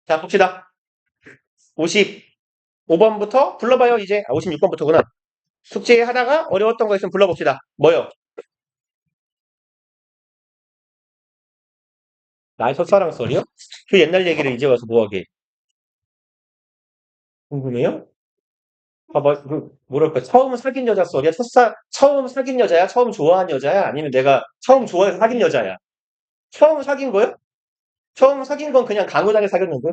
자, 봅시다. 55번부터 불러봐요, 이제. 56번부터구나. 숙제 하다가 어려웠던 거 있으면 불러봅시다. 뭐요? 나의 첫사랑 썰이요? 그 옛날 얘기를 이제 와서 뭐하게. 궁금해요? 봐봐, 뭐랄까, 처음 사귄 여자 썰이야? 처음 사귄 여자야? 처음 좋아한 여자야? 아니면 내가 처음 좋아해서 사귄 여자야? 처음 사귄 거요? 처음 사귄 건 그냥 강요당해 사귀었는데?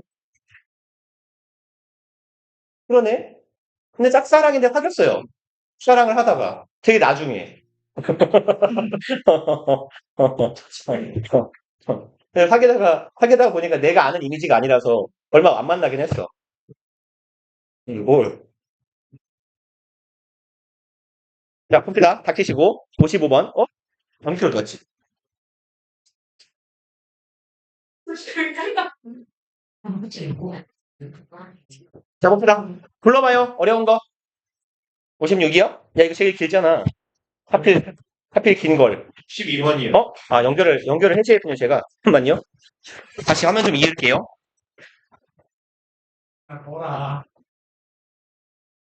그러네? 근데 짝사랑인데 사귀었어요. 짝사랑을 하다가. 되게 나중에. 근데 사귀다가 보니까 내가 아는 이미지가 아니라서 얼마 안 만나긴 했어. 뭘. 자, 봅시다. 닥치시고. 55번. 방키로 어떡하지? 자, 봅시다. 불러봐요. 어려운 거. 56이요? 야, 이거 제일 길잖아. 하필 긴 걸. 12번이요. 연결을 해제했군요, 제가. 잠깐만요. 다시 화면 좀 이을게요. 아, 뭐라.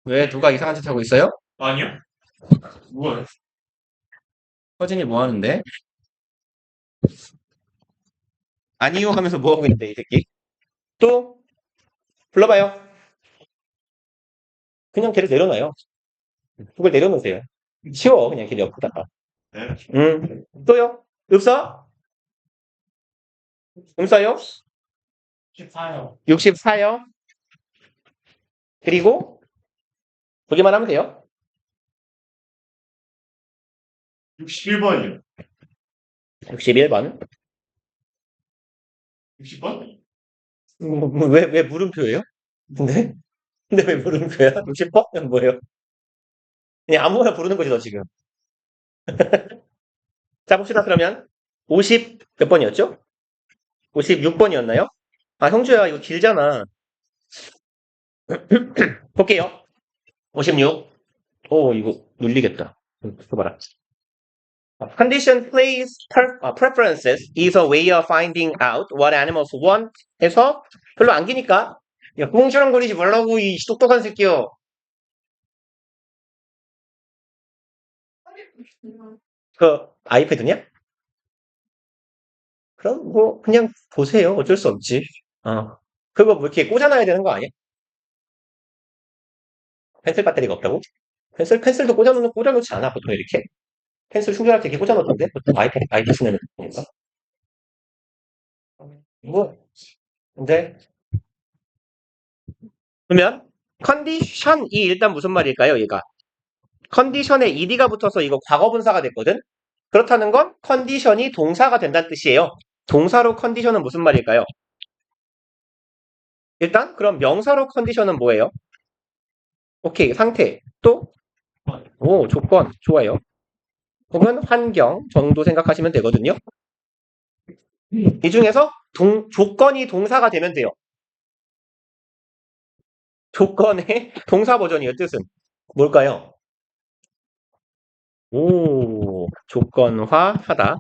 왜 누가 이상한 짓 하고 있어요? 아니요? 뭐야? 서진이 뭐 하는데? 아니요 하면서 뭐 하고 있는데, 이 새끼? 또, 불러봐요. 그냥 걔를 내려놔요. 그걸 내려놓으세요. 쉬워, 그냥 걔를 옆에다가. 네? 또요? 없어? 없어요? 14요. 64요? 그리고, 보기만 하면 돼요. 61번이요. 61번. 60번? 왜 물음표예요? 근데 왜 물음표야? 60번? 뭐예요? 그냥 아무거나 부르는 거지, 너 지금. 자, 봅시다, 그러면. 50 몇 번이었죠? 56번이었나요? 아, 형주야, 이거 길잖아. 볼게요. 56. 오, 이거 눌리겠다. 이거 봐라. Condition plays preferences is a way of finding out what animals want 해서 별로 안 기니까 야, 꿍시렁거리지 말라고 이 똑똑한 새끼요. 그 아이패드냐? 그럼 뭐 그냥 보세요. 어쩔 수 없지. 그거 뭐 이렇게 꽂아놔야 되는 거 아니야? 펜슬 배터리가 없다고? 펜슬도 꽂아놓지 않아 보통 이렇게. 펜슬 충전할 때 이렇게 꽂아놓던데 보통 아이패드는 뭔가? 뭐 근데 그러면 컨디션이 일단 무슨 말일까요? 얘가 컨디션에 ed가 붙어서 이거 과거분사가 됐거든. 그렇다는 건 컨디션이 동사가 된다는 뜻이에요. 동사로 컨디션은 무슨 말일까요? 일단 그럼 명사로 컨디션은 뭐예요? 오케이, 상태. 또 조건. 좋아요. 혹은 환경 정도 생각하시면 되거든요. 이 중에서 조건이 동사가 되면 돼요. 조건의 동사 버전이요. 뜻은 뭘까요? 조건화하다.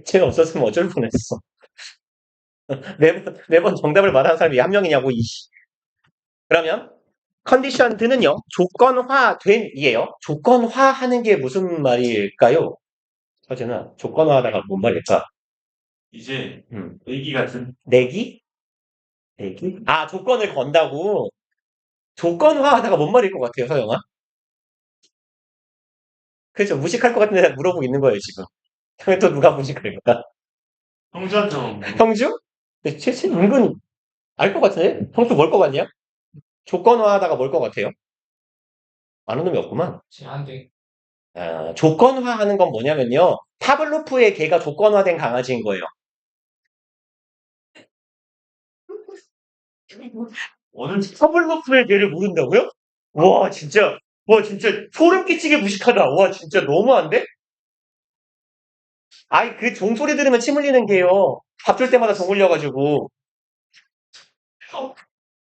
쟤 없었으면 어쩔 뻔했어. 매번 정답을 말하는 사람이 한 명이냐고, 이씨. 그러면 컨디션드는요, 조건화된 이에요. 조건화하는 게 무슨 말일까요? 서진아, 조건화하다가 뭔 말일까? 이제 음, 애기 같은. 내기? 내기? 아, 조건을 건다고? 조건화하다가 뭔 말일 것 같아요, 서영아? 그렇죠. 무식할 것 같은데 물어보고 있는 거예요, 지금. 또 누가 무식할까? 형제한테 뭐. 형주? 쟤 은근 알 것 같은데? 형주 뭘 것 같냐? 조건화하다가 뭘 것 같아요? 아는 놈이 없구만. 제한돼. 조건화하는 건 뭐냐면요. 파블로프의 개가 조건화된 강아지인 거예요. 오늘 파블로프의 개를 모른다고요? 와, 진짜 소름 끼치게 무식하다. 와, 진짜 너무한데? 아이, 그 종소리 들으면 침 흘리는 개요. 밥 줄 때마다 종 흘려가지고.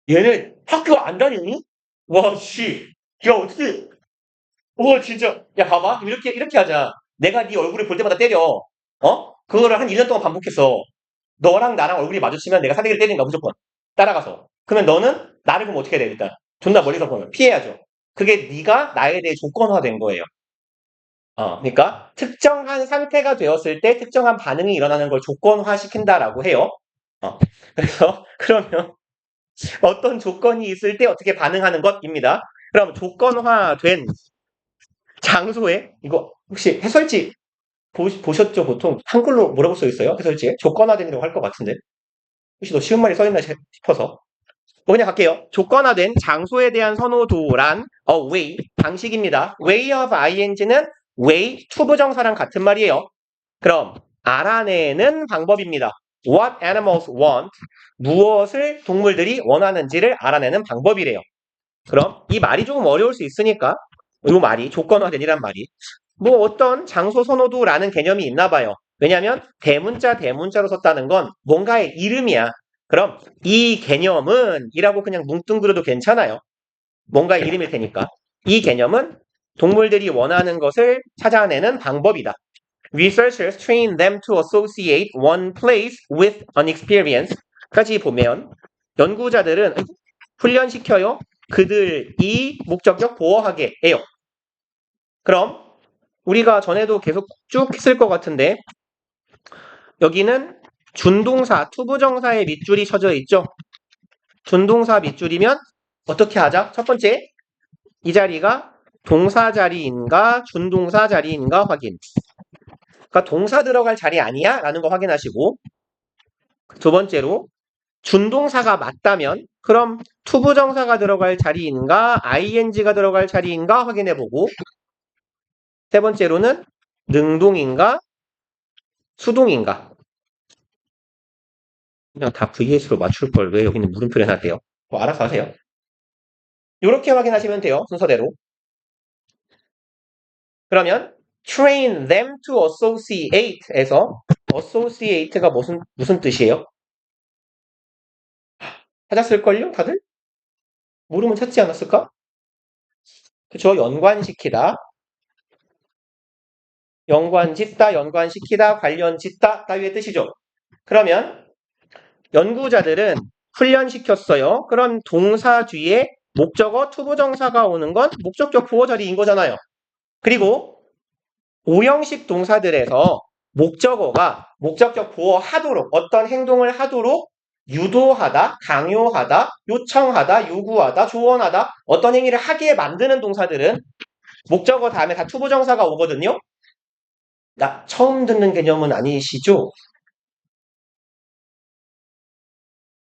얘네 학교 안 다니니? 와, 씨. 야, 어떻게, 와, 진짜. 야, 봐봐. 이렇게 하자. 내가 네 얼굴을 볼 때마다 때려. 그거를 한 1년 동안 반복했어. 너랑 나랑 얼굴이 마주치면 내가 사대기를 때린다, 무조건. 따라가서. 그러면 너는 나를 보면 어떻게 해야 돼, 일단? 존나 멀리서 보면. 피해야죠. 그게 네가 나에 대해 조건화된 거예요. 그러니까 특정한 상태가 되었을 때 특정한 반응이 일어나는 걸 조건화시킨다라고 해요. 그래서 그러면 어떤 조건이 있을 때 어떻게 반응하는 것입니다. 그럼 조건화된 장소에 이거 혹시 해설지 보셨죠? 보통 한글로 뭐라고 써 있어요? 해설지에 조건화된이라고 할 것 같은데 혹시 더 쉬운 말이 써 있나 싶어서 그냥 갈게요. 조건화된 장소에 대한 선호도란 way 방식입니다. way of ing는 way 투부정사랑 같은 말이에요. 그럼 알아내는 방법입니다. What animals want 무엇을 동물들이 원하는지를 알아내는 방법이래요. 그럼 이 말이 조금 어려울 수 있으니까 이 말이 조건화된이란 말이 뭐 어떤 장소 선호도라는 개념이 있나 봐요. 왜냐하면 대문자로 썼다는 건 뭔가의 이름이야. 그럼 이 개념은 이라고 그냥 뭉뚱그려도 괜찮아요. 뭔가의 이름일 테니까. 이 개념은 동물들이 원하는 것을 찾아내는 방법이다. Researchers train them to associate one place with an experience. 까지 보면 연구자들은 훈련시켜요. 그들이 목적격 보호하게 해요. 그럼 우리가 전에도 계속 쭉 했을 것 같은데 여기는 준동사, 투부정사의 밑줄이 쳐져 있죠. 준동사 밑줄이면 어떻게 하자? 첫 번째, 이 자리가 동사 자리인가 준동사 자리인가 확인. 그러니까 동사 들어갈 자리 아니야? 라는 거 확인하시고 두 번째로 준동사가 맞다면 그럼 투부정사가 들어갈 자리인가 ing가 들어갈 자리인가 확인해보고 세 번째로는 능동인가 수동인가 그냥 다 VS로 맞출 걸 왜 여기는 물음표를 해놨대요? 뭐 알아서 하세요. 이렇게 확인하시면 돼요. 순서대로. 그러면 train them to associate에서 associate가 무슨 뜻이에요? 찾았을걸요? 다들? 모르면 찾지 않았을까? 그쵸? 연관시키다. 연관짓다, 연관시키다, 관련짓다 따위의 뜻이죠. 그러면 연구자들은 훈련시켰어요. 그럼 동사 뒤에 목적어 투부정사가 오는 건 목적격 보호 자리인 거잖아요. 그리고 오형식 동사들에서 목적어가 목적격 보호하도록 어떤 행동을 하도록 유도하다, 강요하다, 요청하다, 요구하다, 조언하다 어떤 행위를 하게 만드는 동사들은 목적어 다음에 다 투부정사가 오거든요. 나 처음 듣는 개념은 아니시죠?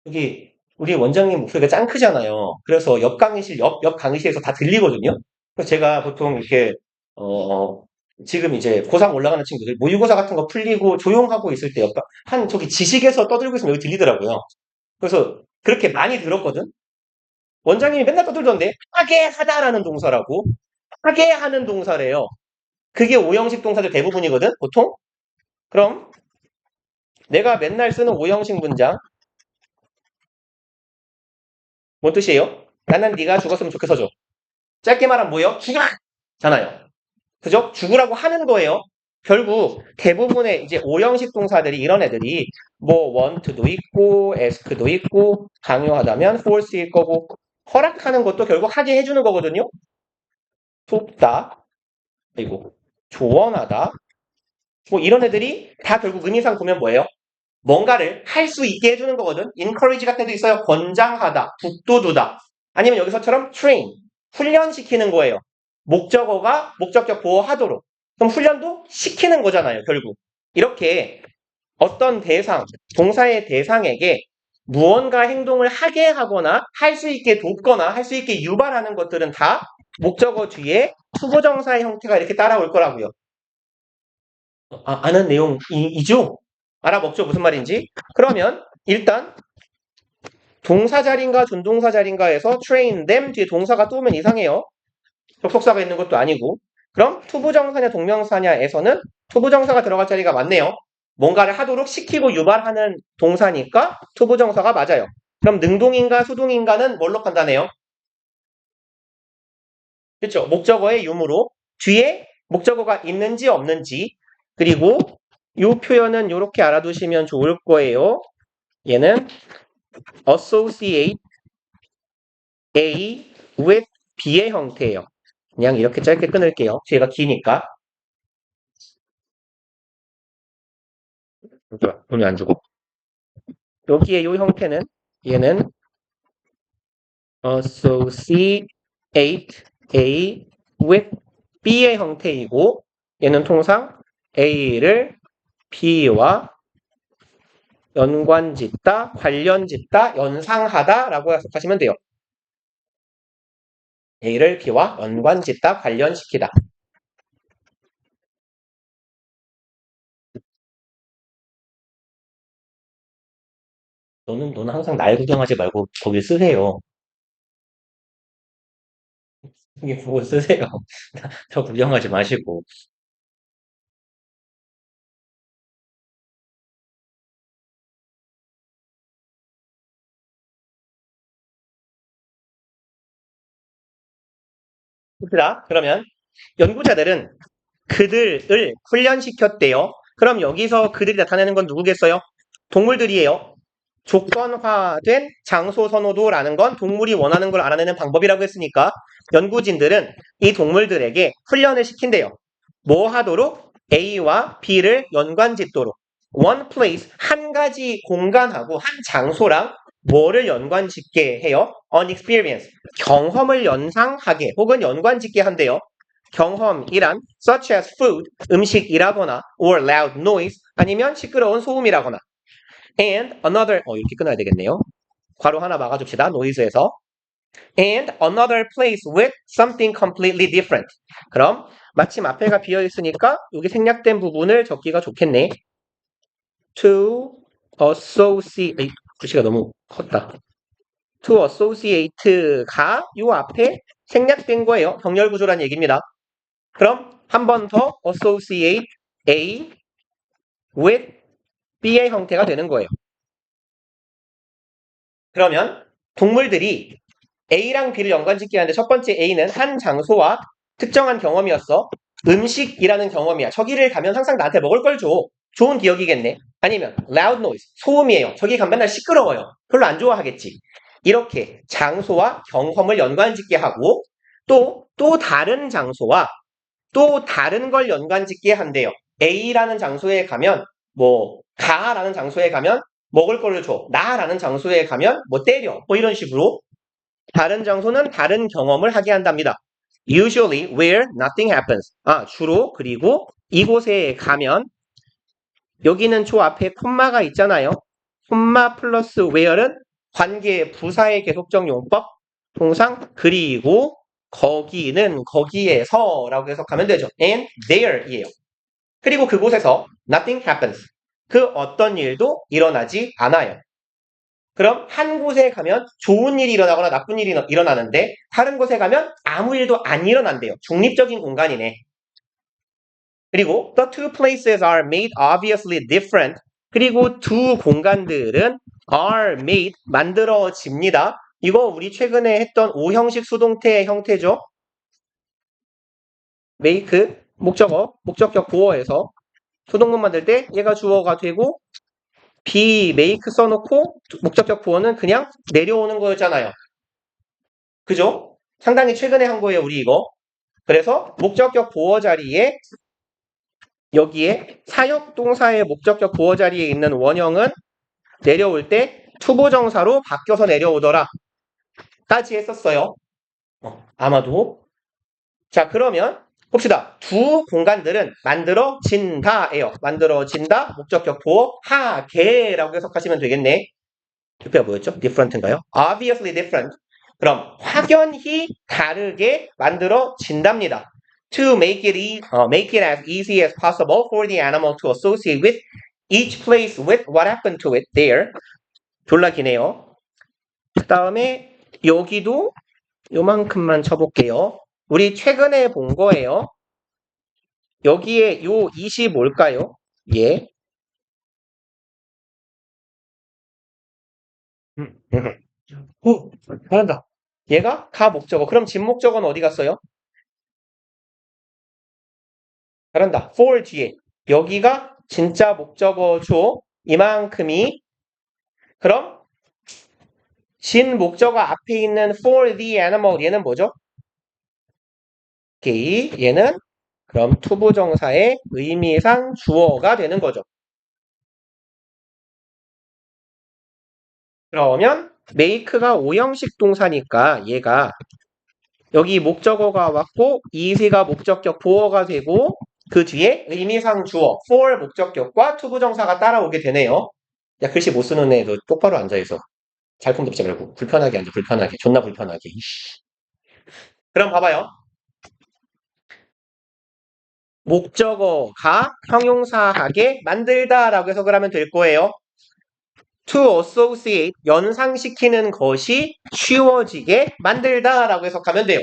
여기 우리 원장님 목소리가 짱 크잖아요. 그래서 옆 강의실에서 다 들리거든요. 그래서 제가 보통 이렇게 지금 이제 고3 올라가는 친구들 모의고사 같은 거 풀리고 조용하고 있을 때 저기 지식에서 떠들고 있으면 여기 들리더라고요. 그래서 그렇게 많이 들었거든. 원장님이 맨날 떠들던데 하게 하다라는 동사라고 하게 하는 동사래요. 그게 오형식 동사들 대부분이거든 보통. 그럼 내가 맨날 쓰는 오형식 문장 뭔 뜻이에요? 나는 네가 죽었으면 좋겠어죠. 짧게 말하면 뭐예요? 죽어라! 잖아요. 그죠? 죽으라고 하는 거예요. 결국 대부분의 이제 오형식 동사들이 이런 애들이 뭐 want도 있고 ask도 있고 강요하다면 force일 거고 허락하는 것도 결국 하게 해주는 거거든요. 돕다 그리고 조언하다 뭐 이런 애들이 다 결국 의미상 보면 뭐예요? 뭔가를 할 수 있게 해주는 거거든. encourage 같은 데도 있어요. 권장하다, 북돋우다. 아니면 여기서처럼 train, 훈련시키는 거예요. 목적어가 목적격 보호하도록. 그럼 훈련도 시키는 거잖아요, 결국. 이렇게 어떤 대상, 동사의 대상에게 무언가 행동을 하게 하거나 할 수 있게 돕거나 할 수 있게 유발하는 것들은 다 목적어 뒤에 투부정사의 형태가 이렇게 따라올 거라고요. 아는 내용이죠? 알아먹죠? 무슨 말인지? 그러면 일단 동사 자리인가 준동사 자리인가에서 train them 뒤에 동사가 또 오면 이상해요. 접속사가 있는 것도 아니고 그럼 투부정사냐 동명사냐에서는 투부정사가 들어갈 자리가 맞네요. 뭔가를 하도록 시키고 유발하는 동사니까 투부정사가 맞아요. 그럼 능동인가 수동인가는 뭘로 판단해요? 그렇죠. 목적어의 유무로 뒤에 목적어가 있는지 없는지 그리고 이 표현은 이렇게 알아두시면 좋을 거예요. 얘는 associate A with B의 형태예요. 그냥 이렇게 짧게 끊을게요. 뒤가 기니까. 돈이 안 주고. 여기에 이 형태는 얘는 associate A with B의 형태이고 얘는 통상 A를 B와 연관짓다, 관련짓다, 연상하다 라고 해석하시면 돼요. A를 B와 연관짓다, 관련시키다. 너는 항상 날 구경하지 말고 거기 쓰세요. 여기 보고 쓰세요. 저 구경하지 마시고. 봅시다. 그러면 연구자들은 그들을 훈련시켰대요. 그럼 여기서 그들이 나타내는 건 누구겠어요? 동물들이에요. 조건화된 장소 선호도라는 건 동물이 원하는 걸 알아내는 방법이라고 했으니까 연구진들은 이 동물들에게 훈련을 시킨대요. 뭐 하도록? A와 B를 연관짓도록. One place, 한 가지 공간하고 한 장소랑 뭐를 연관짓게 해요? An experience, 경험을 연상하게 혹은 연관짓게 한대요. 경험이란 such as food, 음식이라거나 or loud noise, 아니면 시끄러운 소음이라거나 and another, 이렇게 끊어야 되겠네요. 괄호 하나 막아줍시다. noise에서 and another place with something completely different. 그럼 마침 앞에가 비어있으니까 여기 생략된 부분을 적기가 좋겠네. to associate, 글씨가 너무 컸다. to associate가 요 앞에 생략된 거예요. 병렬 구조란 얘기입니다. 그럼 한 번 더 associate A with B의 형태가 되는 거예요. 그러면 동물들이 A랑 B를 연관짓게 하는데 첫 번째 A는 한 장소와 특정한 경험이었어. 음식이라는 경험이야. 저기를 가면 항상 나한테 먹을 걸 줘. 좋은 기억이겠네. 아니면 loud noise, 소음이에요. 저기 가면 맨날 시끄러워요. 별로 안 좋아하겠지. 이렇게 장소와 경험을 연관짓게 하고 또 다른 장소와 또 다른 걸 연관짓게 한대요. A라는 장소에 가면 가라는 장소에 가면 먹을 거를 줘. 나라는 장소에 가면 때려. 이런 식으로 다른 장소는 다른 경험을 하게 한답니다. Usually where nothing happens. 주로 그리고 이곳에 가면 여기는 조 앞에 콤마가 있잖아요. 콤마 플러스 where는 관계 부사의 계속적 용법 통상 그리고 거기는 거기에서라고 해석하면 되죠. And there이에요. 그리고 그곳에서 nothing happens. 그 어떤 일도 일어나지 않아요. 그럼 한 곳에 가면 좋은 일이 일어나거나 나쁜 일이 일어나는데 다른 곳에 가면 아무 일도 안 일어난대요. 중립적인 공간이네. 그리고 the two places are made obviously different. 그리고 두 공간들은 are made, 만들어집니다. 이거 우리 최근에 했던 오형식 수동태 형태죠. make, 목적어, 목적격 보어에서 수동문 만들 때 얘가 주어가 되고 be, make 써놓고 목적격 보어는 그냥 내려오는 거였잖아요. 그죠? 상당히 최근에 한 거예요, 우리 이거. 그래서 목적격 보어 자리에 여기에 사역동사의 목적격 보어 자리에 있는 원형은 내려올 때 투보정사로 바뀌어서 내려오더라. 까지 했었어요. 아마도. 자, 그러면 봅시다. 두 공간들은 만들어진다예요. 만들어진다, 목적격 보어, 하게라고 해석하시면 되겠네. 옆에가 뭐였죠? different인가요? obviously different. 그럼 확연히 다르게 만들어진답니다. To make it as easy as possible for the animal to associate with each place with what happened to it there. 졸라 기네요. 그 다음에 여기도 요만큼만 쳐볼게요. 우리 최근에 본 거예요. 여기에 요 20 뭘까요? 예. 잘한다. 얘가 가 목적어. 그럼 집 목적어는 어디 갔어요? 잘한다. for 뒤에. 여기가 진짜 목적어 조 이만큼이 그럼 진 목적어 앞에 있는 for the animal 얘는 뭐죠? 오케이. 얘는 그럼 투부정사의 의미상 주어가 되는 거죠. 그러면 make가 오형식 동사니까 얘가 여기 목적어가 왔고 is가 목적격 보어가 되고 그 뒤에 의미상 주어 for 목적격과 투부정사가 따라오게 되네요. 야 글씨 못 쓰는 애도 똑바로 앉아있어. 잘품 덮지 말고 불편하게 앉아 불편하게 존나 불편하게. 그럼 봐봐요. 목적어가 형용사하게 만들다라고 해석을 하면 될 거예요. to associate 연상시키는 것이 쉬워지게 만들다라고 해석하면 돼요.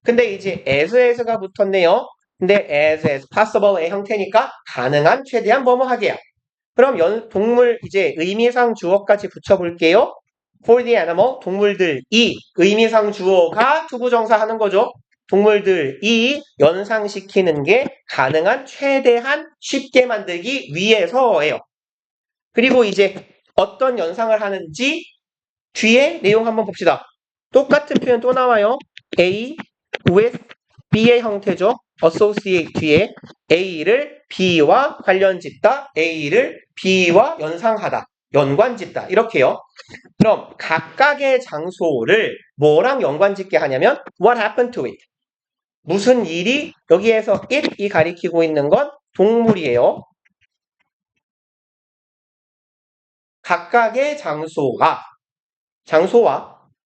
근데 이제 as가 붙었네요. 근데 as possible의 형태니까 가능한 최대한 뭐뭐하게야. 그럼 동물 이제 의미상 주어까지 붙여볼게요. for the animal 동물들이 의미상 주어가 투부정사 하는 거죠. 동물들이 연상시키는 게 가능한 최대한 쉽게 만들기 위해서예요. 그리고 이제 어떤 연상을 하는지 뒤에 내용 한번 봅시다. 똑같은 표현 또 나와요. A with B의 형태죠. associate 뒤에 A를 B와 관련짓다. A를 B와 연상하다. 연관짓다. 이렇게요. 그럼 각각의 장소를 뭐랑 연관짓게 하냐면 what happened to it. 무슨 일이 여기에서 it이 가리키고 있는 건 동물이에요. 각각의 장소와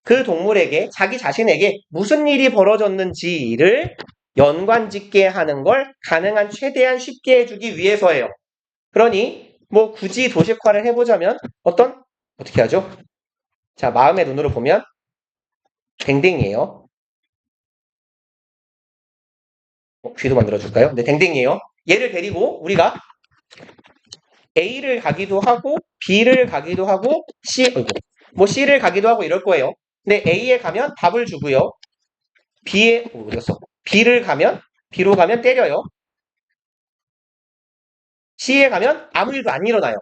그 동물에게 자기 자신에게 무슨 일이 벌어졌는지를 연관짓게 하는 걸 가능한 최대한 쉽게 해주기 위해서예요. 그러니 뭐 굳이 도식화를 해보자면 어떻게 하죠? 자, 마음의 눈으로 보면 댕댕이에요. 쥐도 만들어줄까요? 네, 댕댕이에요. 얘를 데리고 우리가 A를 가기도 하고 B를 가기도 하고 C를 가기도 하고 이럴 거예요. 근데 A에 가면 밥을 주고요. B를 가면 B로 가면 때려요. C에 가면 아무 일도 안 일어나요.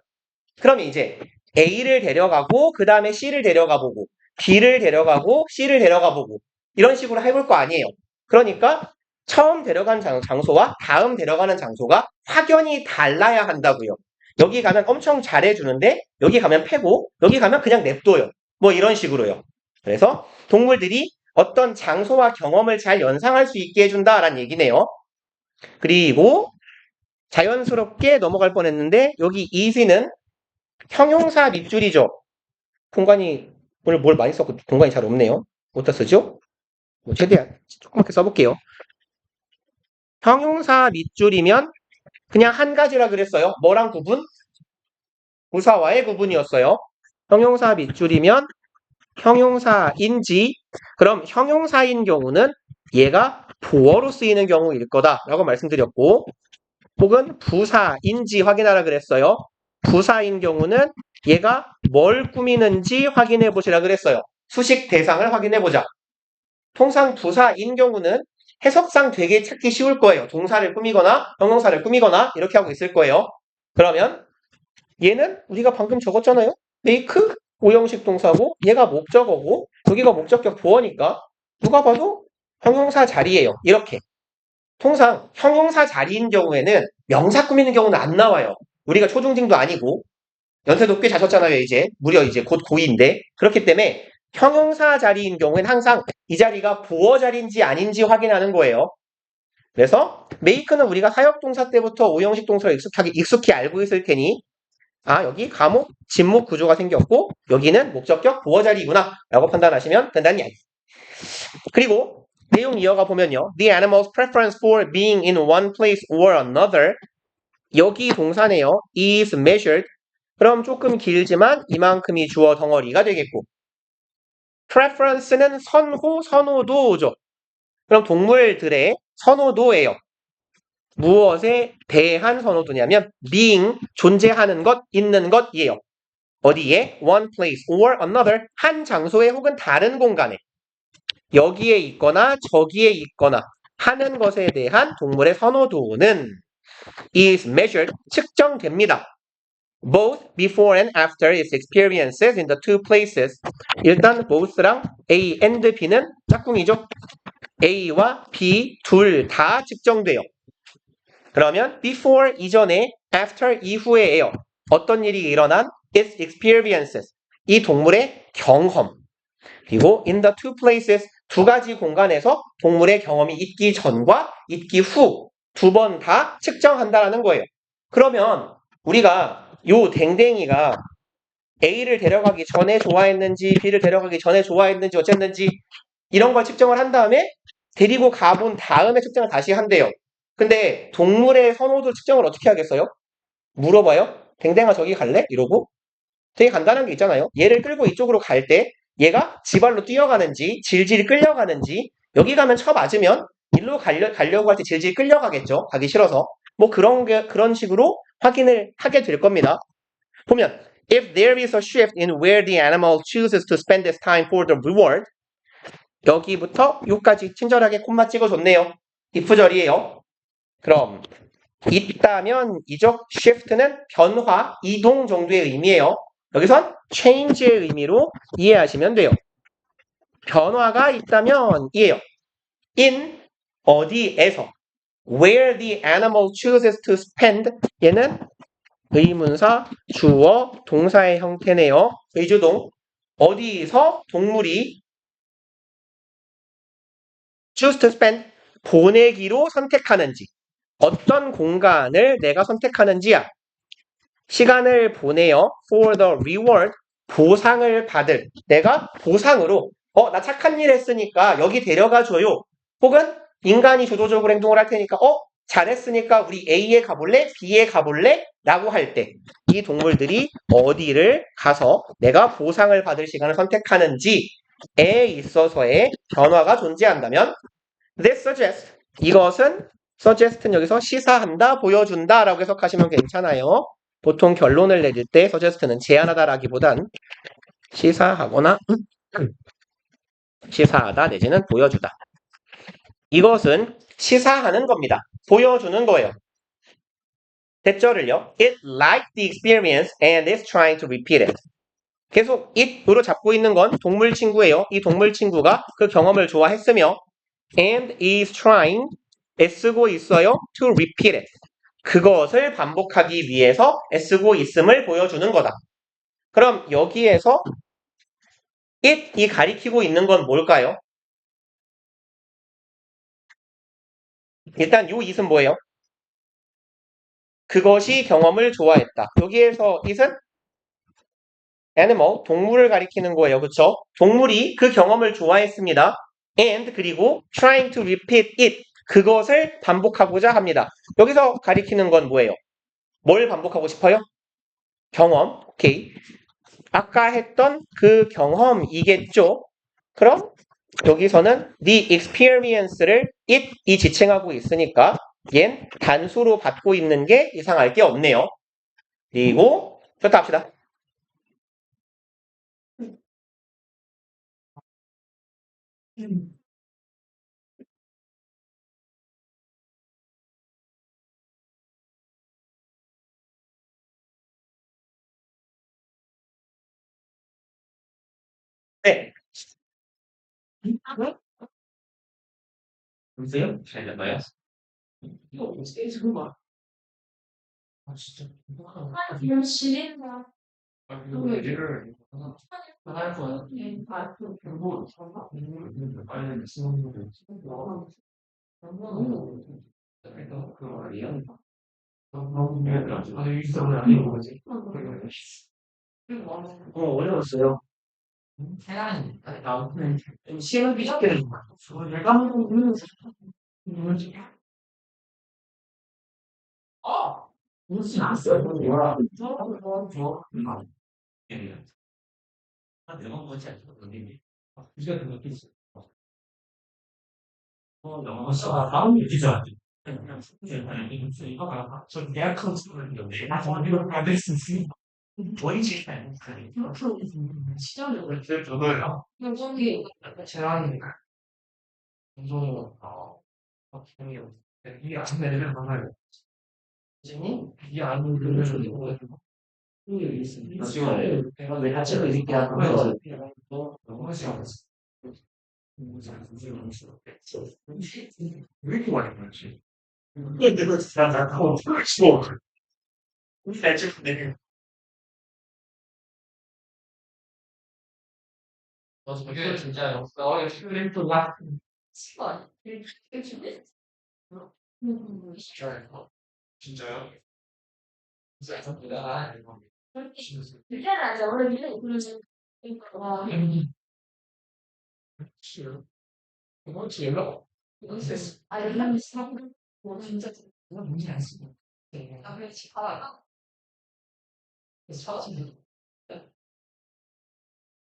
그럼 이제 A를 데려가고 그 다음에 C를 데려가 보고 B를 데려가고 C를 데려가 보고 이런 식으로 해볼 거 아니에요. 그러니까 처음 데려간 장소와 다음 데려가는 장소가 확연히 달라야 한다고요. 여기 가면 엄청 잘해주는데 여기 가면 패고 여기 가면 그냥 냅둬요. 뭐 이런 식으로요. 그래서 동물들이 어떤 장소와 경험을 잘 연상할 수 있게 해준다라는 얘기네요. 그리고 자연스럽게 넘어갈 뻔했는데 여기 is는 형용사 밑줄이죠. 공간이 오늘 뭘 많이 썼고 공간이 잘 없네요. 어디다 쓰죠? 뭐 최대한 조그맣게 써볼게요. 형용사 밑줄이면 그냥 한 가지라 그랬어요. 뭐랑 구분? 부사와의 구분이었어요. 형용사 밑줄이면 형용사인지 그럼 형용사인 경우는 얘가 보어로 쓰이는 경우일 거다라고 말씀드렸고 혹은 부사인지 확인하라 그랬어요. 부사인 경우는 얘가 뭘 꾸미는지 확인해 보시라 그랬어요. 수식 대상을 확인해 보자. 통상 부사인 경우는 해석상 되게 찾기 쉬울 거예요. 동사를 꾸미거나 형용사를 꾸미거나 이렇게 하고 있을 거예요. 그러면 얘는 우리가 방금 적었잖아요. make 오형식 동사고 얘가 목적어고 여기가 목적격 보어니까 누가 봐도 형용사 자리예요. 이렇게. 통상 형용사 자리인 경우에는 명사 꾸미는 경우는 안 나와요. 우리가 초중딩도 아니고 연세도 꽤 자셨잖아요. 이제 무려 이제 곧 고2인데 그렇기 때문에 형용사 자리인 경우에는 항상 이 자리가 보어 자리인지 아닌지 확인하는 거예요. 그래서 make는 우리가 사역동사 때부터 오형식 동사를 익숙히 알고 있을 테니 여기 과목, 진목 구조가 생겼고 여기는 목적격 보어 자리구나 라고 판단하시면 된다는 이야기. 그리고 내용 이어가 보면요. The animal's preference for being in one place or another 여기 동사네요. is measured 그럼 조금 길지만 이만큼이 주어 덩어리가 되겠고 preference는 선호도죠. 그럼 동물들의 선호도예요. 무엇에 대한 선호도냐면 being, 존재하는 것, 있는 것이에요. 어디에? one place or another, 한 장소에 혹은 다른 공간에 여기에 있거나 저기에 있거나 하는 것에 대한 동물의 선호도는 is measured, 측정됩니다. both before and after its experiences in the two places. 일단 both랑 A and B는 짝꿍이죠. A와 B 둘 다 측정돼요. 그러면 before 이전에, after 이후에예요. 어떤 일이 일어난? its experiences. 이 동물의 경험. 그리고 in the two places 두 가지 공간에서 동물의 경험이 있기 전과 있기 후 두 번 다 측정한다라는 거예요. 그러면 우리가 요 댕댕이가 A를 데려가기 전에 좋아했는지 B를 데려가기 전에 좋아했는지 어쨌는지 이런 걸 측정을 한 다음에 데리고 가본 다음에 측정을 다시 한대요. 근데 동물의 선호도 측정을 어떻게 하겠어요? 물어봐요. 댕댕아 저기 갈래? 이러고 되게 간단한 게 있잖아요. 얘를 끌고 이쪽으로 갈 때 얘가 지발로 뛰어가는지 질질 끌려가는지 여기 가면 쳐맞으면 일로 가려고 할 때 질질 끌려가겠죠. 가기 싫어서. 뭐 그런 식으로 확인을 하게 될 겁니다. 보면 if there is a shift in where the animal chooses to spend its time for the reward 여기부터 여기까지 친절하게 콤마 찍어줬네요. if절이에요. 그럼 있다면 이적 shift는 변화, 이동 정도의 의미예요. 여기선 change의 의미로 이해하시면 돼요. 변화가 있다면 이에요. in 어디에서 where the animal chooses to spend 얘는 의문사, 주어, 동사의 형태네요. 의주동 어디서 동물이 choose to spend 보내기로 선택하는지 어떤 공간을 내가 선택하는지야. 시간을 보내요. for the reward 보상을 받을 내가 보상으로 나 착한 일 했으니까 여기 데려가 줘요. 혹은 인간이 주도적으로 행동을 할 테니까 잘했으니까 우리 A에 가볼래? B에 가볼래? 라고 할 때 이 동물들이 어디를 가서 내가 보상을 받을 시간을 선택하는지에 있어서의 변화가 존재한다면 this suggests 이것은 suggest는 여기서 시사한다, 보여준다 라고 해석하시면 괜찮아요. 보통 결론을 내릴 때 suggest는 제안하다라기보단 시사하거나 시사하다 내지는 보여주다. 이것은 시사하는 겁니다. 보여주는 거예요. 대절을요. It liked the experience and is trying to repeat it. 계속 it으로 잡고 있는 건 동물 친구예요. 이 동물 친구가 그 경험을 좋아했으며 and is trying 애쓰고 있어요. to repeat it. 그것을 반복하기 위해서 애쓰고 있음을 보여주는 거다. 그럼 여기에서 it이 가리키고 있는 건 뭘까요? 일단 요 it은 뭐예요? 그것이 경험을 좋아했다. 여기에서 it은 animal, 동물을 가리키는 거예요. 그쵸? 동물이 그 경험을 좋아했습니다. and 그리고 trying to repeat it. 그것을 반복하고자 합니다. 여기서 가리키는 건 뭐예요? 뭘 반복하고 싶어요? 경험. 오케이. 아까 했던 그 경험이겠죠? 그럼 여기서는 the experience를 it이 지칭하고 있으니까 얜 단수로 받고 있는 게 이상할 게 없네요. 그리고 좋다 합시다. 네. 보세요? 잘 잡아요? 이거 어떻게 정말? 아 진짜. 실린다. 이거 얘를 할 거야. 그리고 아니 쓰는 거를 그 말이야. 아니 이거 아닌 거지. 어려웠어요. 계란 나오는 시험이 적게 되는 거야. 내가 하는 뭐지? 무슨 났어요? 뭐야? 내가 뭐지 않죠? 선생님이. 이제 그거 있어. 영어가 다음 얘기죠. 이거가 저 대학 컨셉인데 이거 받을 수 있으니까 보이지 않는 시절을 저도요. 여기 제가 방송 기능이 이게 안 되면 만나요. 선생님, 이 안을 눌러주는 지금 내가 왜 같이 이렇게 하는 거야? 너무 하지. 왜 이렇게 많이 그러지? 내가 진짜 나가고 싶어. 내 저게 진짜 역사 또 막. 진짜요? 진짜 미래라자 원래 미래 와 싫어. 이거 제로. 아 연락이 사고 뭐 진짜 이거 뭔지 알지? 아 그래 아 사진.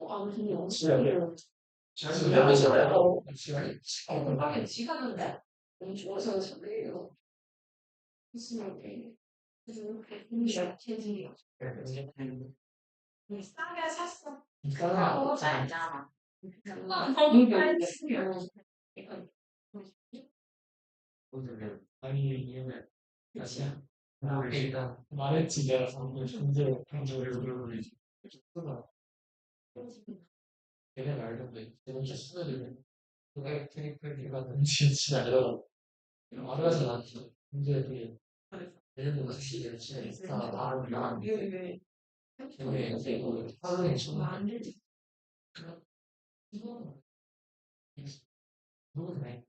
아무튼 진짜요? 시간이 시간이. 하긴 시간인데 너무 좋아서 저래요 무슨 게 무슨 체질이야 싸게 샀어 이거는 잘 있잖아 너무 빨리 쓰면 오늘 아니 이거는 다시야. 일단 말했지 내가 방금 현재 우리가 그러지. 걔네 말던데 걔네 진짜 쓰는 그게 트리플이가 진짜 아니라 말을 하지 않았지. 근데 그게 얘네들 진짜 진짜 말을 안 해. 근데 이거 하루에 정말 안 되지. 이거 누구네?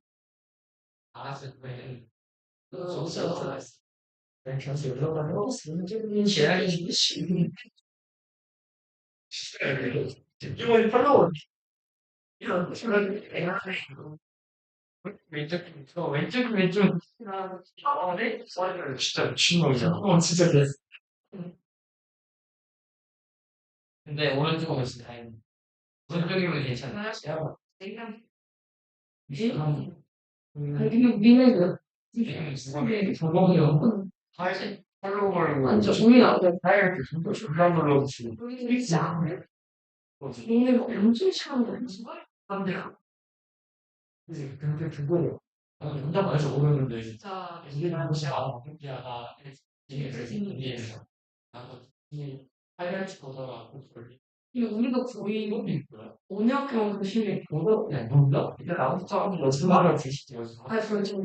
알았어 그래. 그거 없어. 내가 계속 연락을 해봤어. 제약이 심해. 이거 팔로워 이런 내가 왼쪽 네? 진짜 미친놈이야. 진짜 그랬어. 근데 오른쪽은 진짜 다행이야. 오른쪽이면 괜찮아. 그리고 미래는 저거요. 팔로워를 완전 우리 나도 하이라이트 존나 눌러주고. 보이지 않아 동네가 엄청 심한 거야 사람들이 근데 그거요. 혼자 말해서 모르는데 진짜 이게 무슨 야, 나 이게 이게 나도 이 하이라이트 보다가 꼭 걸리. 이거 우리도 거의 이게 뭐야? 언니학교 그 시기에 뭐가 야 뭔가? 이게 나도 좀 연습하러 주시죠. 아 그렇죠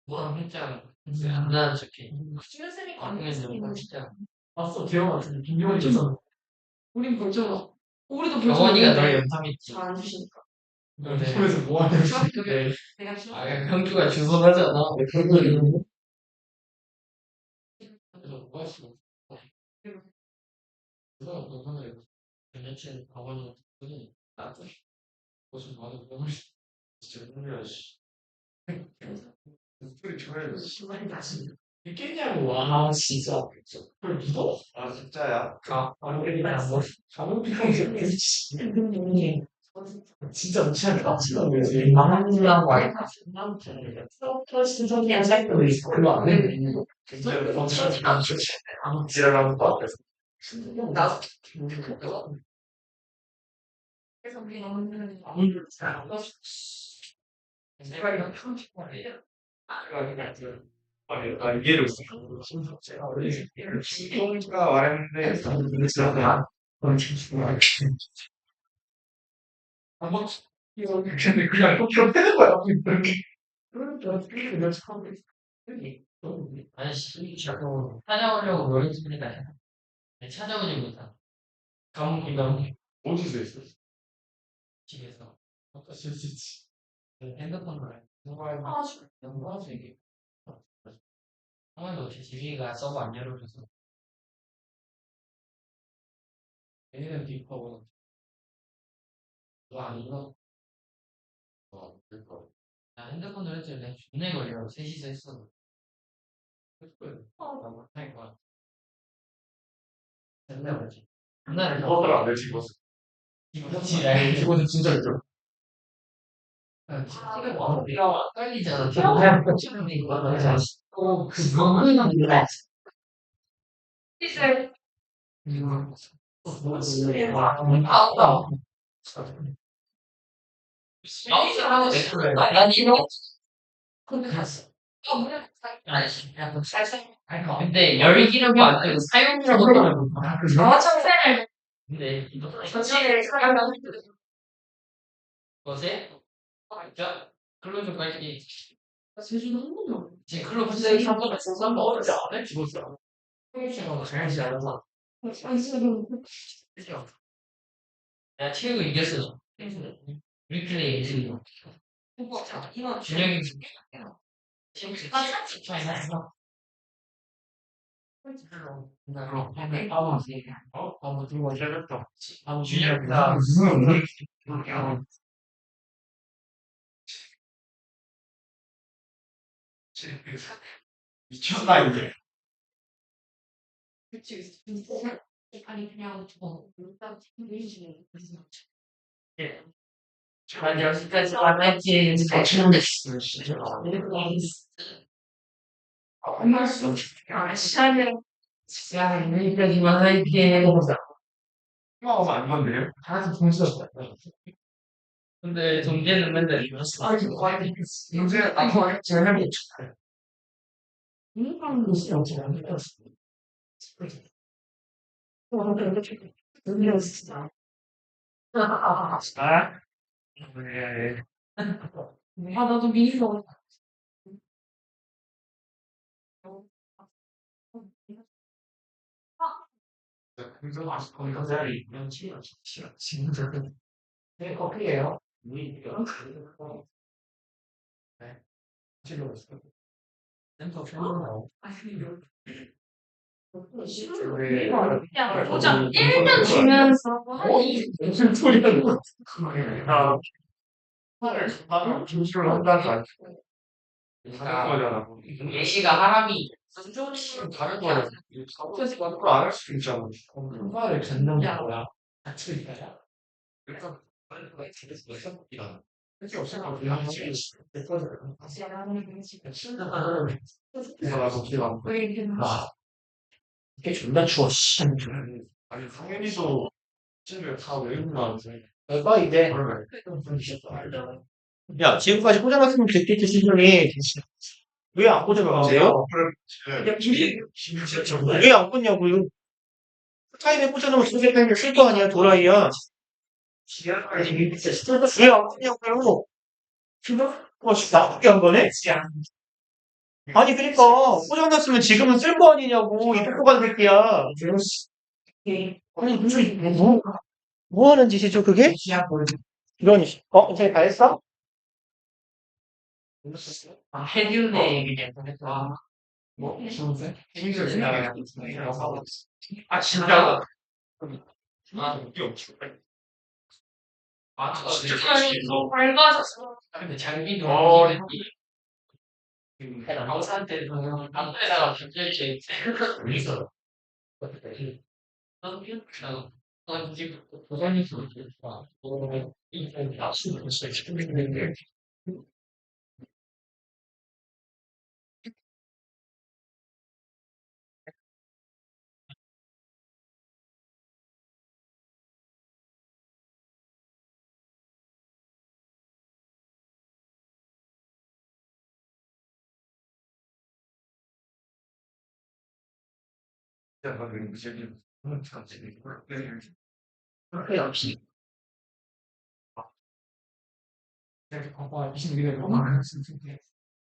뭐랑 했잖아. 안 나는 척해. 수연쌤이 아니면 진짜 봤어 기억 같은 김용이 줬어. 우린 벌써 우리도 벌써 경원이가 먹는데 널 연탐했지. 잘안 주시니까 그래서 뭐 하는 그게 데 내가 싫어 아 형주가 주선하잖아. 그런 거 이런 거. 그래서 뭐 했어? 그거 너는 며칠 강원이 그니 나도 무슨 말을 너무 진짜 흥미야 씨. 소리 좋아해. 시간이 다시 있겠냐고 와 진짜. 그걸 믿어? 아 진짜야? 우리가 뭐 자몽이랑 재밌지. 진짜 무시하게 깜찍한 거지. 망한이라고 알까? 신선이 안 살고 있어 그거 안 해. 진짜 엄청 안 좋지. 아무 지랄하는 거 같아서. 나도 그래서 우리 너무 아무도 잘안 봤어. 내가 이거 편집 말이야. 아, 이해를 못해. 제가 원래 이해가 말했는데, 제가 한번 이거 근데 그냥 또 기억되는 거야. 그러니까 그냥 하고 있어. 아니, 자꾸 찾아오려고 노력 중이다. 찾아오지 못하. 감옥이랑 어디서 했어? 집에서. 어떠실 수 있지? 핸드폰으로 해. 영화에서 이게. 한번도 제 집이가 서버 안 열어줘서. 얘는 딥하고. 그거 아닌가? 그거. 나 핸드폰으로 했더니 내가 존나 걸려. 셋이서 했어. 나 못할 것 같아. 맨날 그러지. 맨날 그거들 안 되지, 이거. 이거는 진짜 있죠. 지금 어디가 떨리잖아. 지금 이거 하자. 그 누구는 몰라. 시절 이거 아빠 난 이거 근데 갔어 아 뭐야 아니 그냥 살살 근데 열기력이 안 되고 사용이라고 하면 자화청소를 근데 이거 전체를 사용하는 것에 진짜 클로즈 빨리 제주도 한 번도 안 지금 클로즈 상관없어 상관없지 않아 죽었어 생각하고 잘하지 않아서 사실은 그죠 내가 최고 이겼어 리플레이 해주고 준영이 지금 차이 났어 누가 잘했다 준영이다 미쳤다 이제 그치 아니 그냥 일단 챙기시는 난 여기까지 왔지 대충 됐어 진짜 시간을 야 여기까지만 할게 안 건데요? 다 동시였다 근데 동재는 맨날 이랬어 동재는 아무 제일 해보고 싶어 인간 무슨 어떻게 안 되었어 아? 네. 나도 미리서 그래서 거기서 자리 싫어 진짜 네 커피예요 우리요 네 싫어했어 센터 좋아요 그냥 도장 1년 주면서 무슨 소리야 아 나는 진실을 한다는 거 아니야 예시가 하람이 순조는 다른 거야 사고에서 그걸 안할 수도 있잖아 말을 듣는 거야 같이 있다야 일단 그게 없으면 그냥 하지 나도 기가 안 나. 이게 존나 추워, 씨. 아니, 당연히도 집에 다 외우고 나는데. 내가 이제, 야, 지금까지 고장났으면 됐겠지, 시즌이. 왜 안 고장나세요? 왜 안 꽂냐고요? 타임에 꽂아놓으면 두개 타임에 쓸거 아니야, 도라이야. 왜 안 꽂냐고요? 나쁘게 한 거네? 아니, 그러니까 고장났으면 지금은 쓸 거 아니냐고, 이 똑똑한 새끼야. 아니, 뭐 하는 짓이죠, 그게? 이런, 이제 다 했어? 해준의 얘기 아, 뭐, 무슨, 아, 진짜? 아, 이게 없지. 아, 진짜. 너무 밝아져서 근데 장비도 강사한테 앞에다가 견제지 있어. 지금 도전에서 이 압수를 했어요. 싶은데 그렇게 없이 봐봐 무슨 일이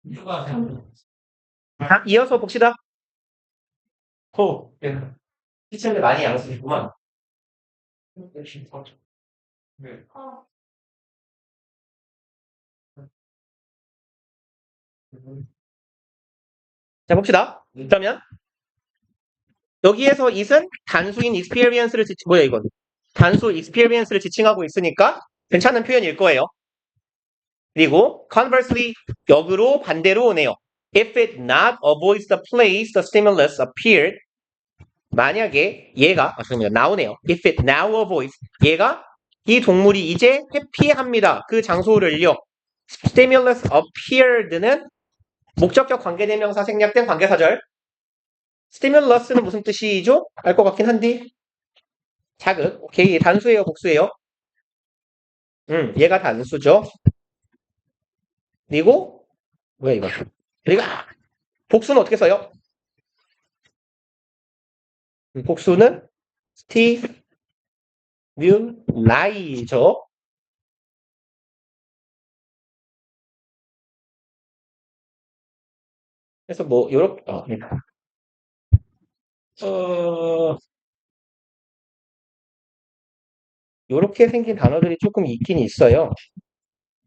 누가 자, 이어서 봅시다. 시청자 많이 양수있구만. 네. 자, 봅시다. 그러면, 여기에서 it은 단수인 experience를 뭐야, 이건? 단수 experience를 지칭하고 있으니까 괜찮은 표현일 거예요. 그리고 conversely, 역으로 반대로 오네요. If it not avoids the place the stimulus appeared, 만약에 얘가, 잠깐만요, 나오네요. If it now avoids, 얘가 이 동물이 이제 회피합니다. 그 장소를요. stimulus appeared는 목적격 관계대명사 생략된 관계사절. stimulus는 무슨 뜻이죠? 알 것 같긴 한데. 자극. 오케이. 단수예요, 복수예요? 얘가 단수죠. 그리고 뭐야 이거? 그리고 복수는 어떻게 써요? 복수는 stimul이죠. 그래서 뭐 요렇게 요렇게 생긴 단어들이 조금 있긴 있어요.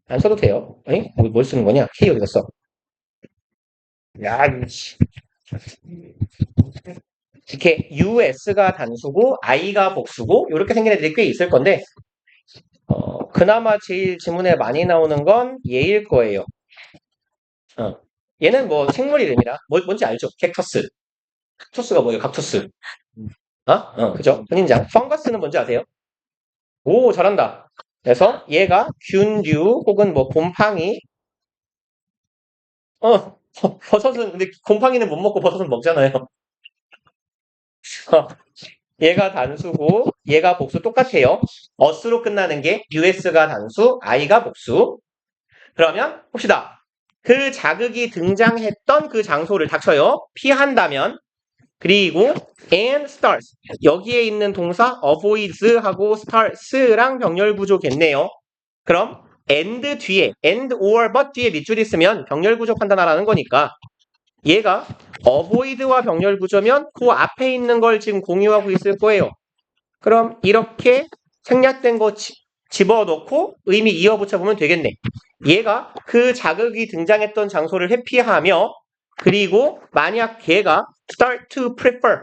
안 써도 돼요. 에이? 뭘 쓰는 거냐? K 어디 갔어? 야, 이씨. 이렇게 US가 단수고 I가 복수고 이렇게 생긴 애들이 꽤 있을 건데 그나마 제일 지문에 많이 나오는 건 얘일 거예요. 얘는 뭐 식물 이름이라 뭔지 알죠? 캡터스. 캡터스가 뭐예요? 각투스. 그죠? 선인장. 펑거스는 뭔지 아세요? 오, 잘한다. 그래서 얘가 균류 혹은 뭐 곰팡이. 버섯은 근데 곰팡이는 못 먹고 버섯은 먹잖아요. 얘가 단수고 얘가 복수 똑같아요. 어스로 끝나는 게 US가 단수, I가 복수. 그러면 봅시다. 그 자극이 등장했던 그 장소를 닥쳐요. 피한다면 그리고 and starts 여기에 있는 동사 avoids하고 starts랑 병렬 구조겠네요. 그럼 and 뒤에 and or but 뒤에 밑줄이 있으면 병렬 구조 판단하라는 거니까 얘가 avoid와 병렬 구조면 그 앞에 있는 걸 지금 공유하고 있을 거예요. 그럼 이렇게 생략된 거 집어넣고 의미 이어 붙여보면 되겠네. 얘가 그 자극이 등장했던 장소를 회피하며 그리고 만약 걔가 start to prefer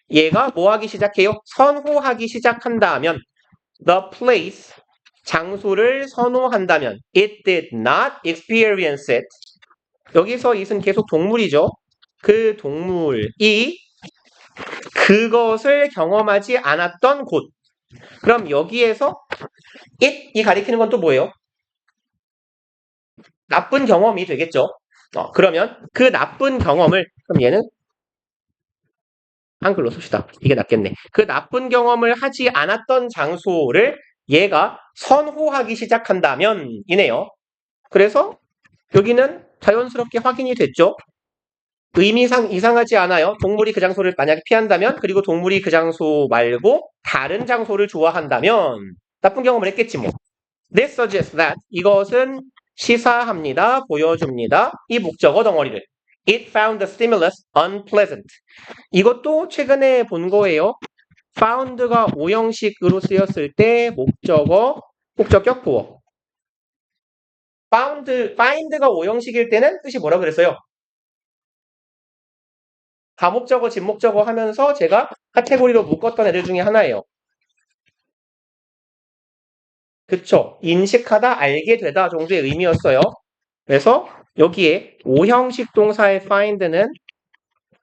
얘가 뭐 하기 시작해요? 선호하기 시작한다면 the place 장소를 선호한다면 it did not experience it 여기서 it은 계속 동물이죠. 그 동물이 그것을 경험하지 않았던 곳 그럼 여기에서 it이 가리키는 건 또 뭐예요? 나쁜 경험이 되겠죠. 그러면 그 나쁜 경험을 그럼 얘는 한글로 씁시다. 이게 낫겠네. 그 나쁜 경험을 하지 않았던 장소를 얘가 선호하기 시작한다면 이네요. 그래서 여기는 자연스럽게 확인이 됐죠. 의미상 이상하지 않아요. 동물이 그 장소를 만약에 피한다면 그리고 동물이 그 장소 말고 다른 장소를 좋아한다면 나쁜 경험을 했겠지 뭐. This suggests that 이것은 시사합니다. 보여줍니다. 이 목적어 덩어리를. It found the stimulus unpleasant. 이것도 최근에 본 거예요. found가 오형식으로 쓰였을 때 목적어, 목적격 보어. find가 오형식일 때는 뜻이 뭐라 그랬어요? 가목적어, 진목적어 하면서 제가 카테고리로 묶었던 애들 중에 하나예요. 그쵸? 인식하다, 알게 되다 정도의 의미였어요. 그래서 여기에 오형식 동사의 find는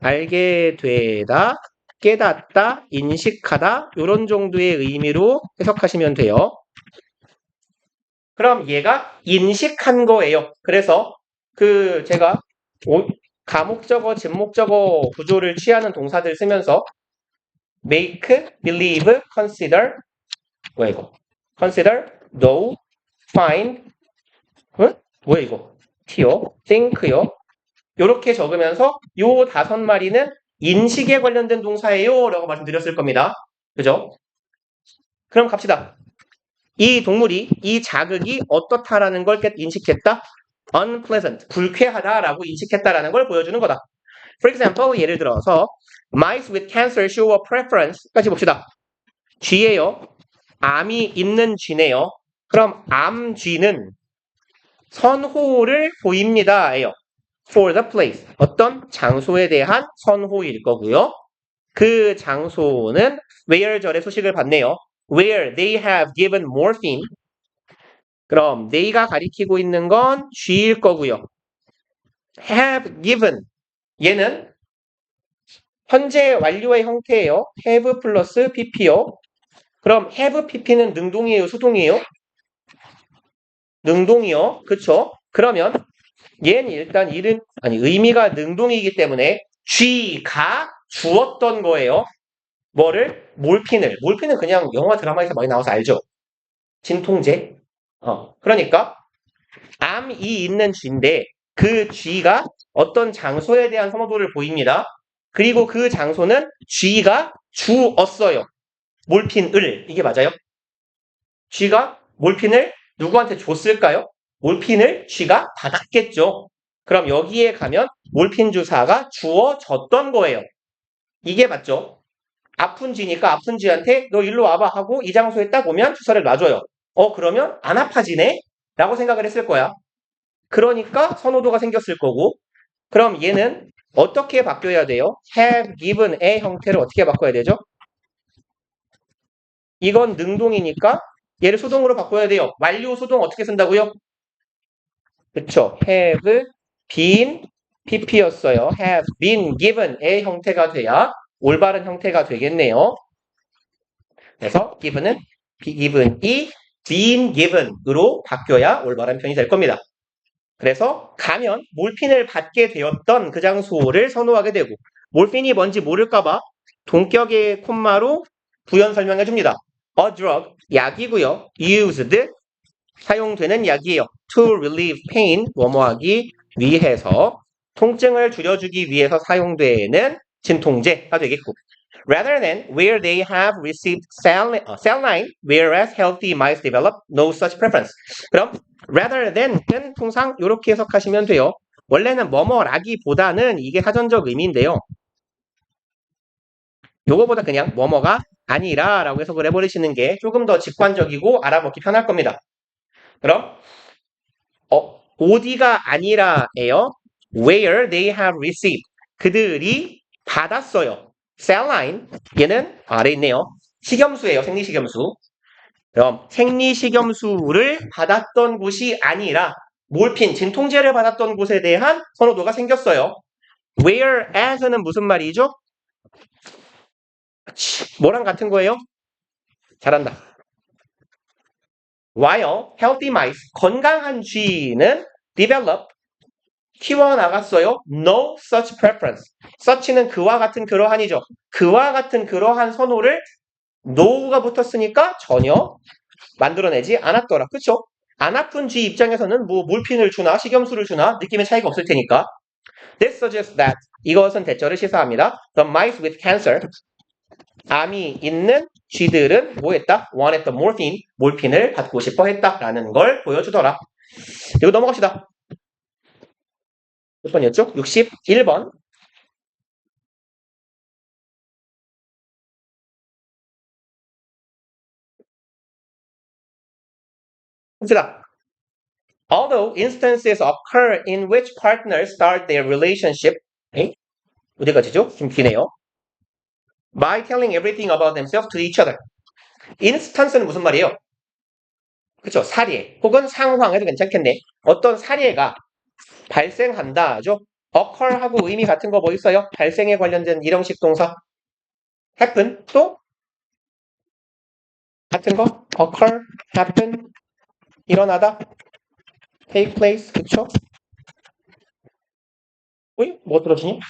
알게 되다, 깨닫다, 인식하다 이런 정도의 의미로 해석하시면 돼요. 그럼 얘가 인식한 거예요. 그래서 제가 가목적어, 진목적어 구조를 취하는 동사들 쓰면서 make, believe, consider 뭐야 이거? consider, know, find 뭐야 이거? t요, think요 이렇게 적으면서 요 5마리는 인식에 관련된 동사예요 라고 말씀드렸을 겁니다. 그죠? 그럼 갑시다. 이 동물이 이 자극이 어떻다라는 걸 인식했다? unpleasant, 불쾌하다라고 인식했다라는 걸 보여주는 거다. For example, 예를 들어서 mice with cancer show a preference까지 봅시다. 쥐예요. 암이 있는 쥐네요. 그럼 암쥐는 선호를 보입니다예요. For the place, 어떤 장소에 대한 선호일 거고요. 그 장소는 where 절의 수식을 받네요. Where they have given morphine. 그럼 they가 가리키고 있는 건 쥐일 거고요. have given 얘는 현재 완료의 형태예요. have 플러스 pp요. 그럼 have pp는 능동이에요, 수동이에요? 능동이요. 그쵸? 그러면 얘는 일단 의미가 능동이기 때문에 쥐가 주었던 거예요. 뭐를? 몰핀을 그냥 영화 드라마에서 많이 나와서 알죠? 진통제. 그러니까 암이 있는 쥐인데 그 쥐가 어떤 장소에 대한 선호도를 보입니다. 그리고 그 장소는 쥐가 주었어요. 몰핀을. 이게 맞아요? 쥐가 몰핀을 누구한테 줬을까요? 몰핀을 쥐가 받았겠죠. 그럼 여기에 가면 몰핀 주사가 주어졌던 거예요. 이게 맞죠? 아픈 쥐니까 아픈 쥐한테 너 일로 와봐 하고 이 장소에 딱 오면 주사를 놔줘요. 그러면 안 아파지네? 라고 생각을 했을 거야. 그러니까 선호도가 생겼을 거고, 그럼 얘는 어떻게 바뀌어야 돼요? have given a 형태를 어떻게 바꿔야 되죠? 이건 능동이니까 얘를 수동으로 바꿔야 돼요. 완료 수동 어떻게 쓴다고요? 그쵸. have been pp였어요. have been given a 형태가 돼야 올바른 형태가 되겠네요. 그래서 given은 be given이 been given으로 바뀌어야 올바른 편이 될 겁니다. 그래서 가면 몰핀을 받게 되었던 그 장소를 선호하게 되고, 몰핀이 뭔지 모를까봐 동격의 콤마로 부연 설명해 줍니다. A drug, 약이고요. used, 사용되는 약이에요. To relieve pain, 뭐뭐하기 위해서, 통증을 줄여주기 위해서 사용되는 진통제가 되겠고, rather than where they have received saline, whereas healthy mice develop no such preference. 그럼 rather than은 통상 이렇게 해석하시면 돼요. 원래는 뭐뭐라기보다는 이게 사전적 의미인데요. 요거보다 그냥 뭐뭐가 아니라 라고 해석을 해버리시는 게 조금 더 직관적이고 알아먹기 편할 겁니다. 그럼 어디가 아니라예요. Where they have received. 그들이 받았어요. saline, 얘는 아래 있네요. 식염수예요. 생리식염수. 그럼 생리식염수를 받았던 곳이 아니라 몰핀, 진통제를 받았던 곳에 대한 선호도가 생겼어요. Whereas는 무슨 말이죠? 뭐랑 같은 거예요? 잘한다. While healthy mice, 건강한 쥐는 develop, 키워나갔어요. No such preference. such는 그와 같은 그러한이죠. 그와 같은 그러한 선호를 no가 붙었으니까 전혀 만들어내지 않았더라. 그쵸? 안 아픈 쥐 입장에서는 뭐 몰핀을 주나 식염수를 주나 느낌의 차이가 없을 테니까. This suggests that 이것은 대절을 시사합니다. The mice with cancer, 암이 있는 쥐들은 뭐 했다? wanted the morphine, 몰핀을 받고 싶어 했다라는 걸 보여주더라. 이거 넘어갑시다. 몇 번이었죠? 61번. 봅시다. Although instances occur in which partners start their relationship, 어디까지죠? 좀 기네요. By telling everything about themselves to each other. instance는 무슨 말이에요? 그쵸? 사례 혹은 상황 해도 괜찮겠네. 어떤 사례가 발생한다죠. occur하고 의미 같은 거 뭐 있어요? 발생에 관련된 일형식 동사 happen 또 같은 거 occur, happen 일어나다 take place 그쵸? 어이? 뭐 떨어지니?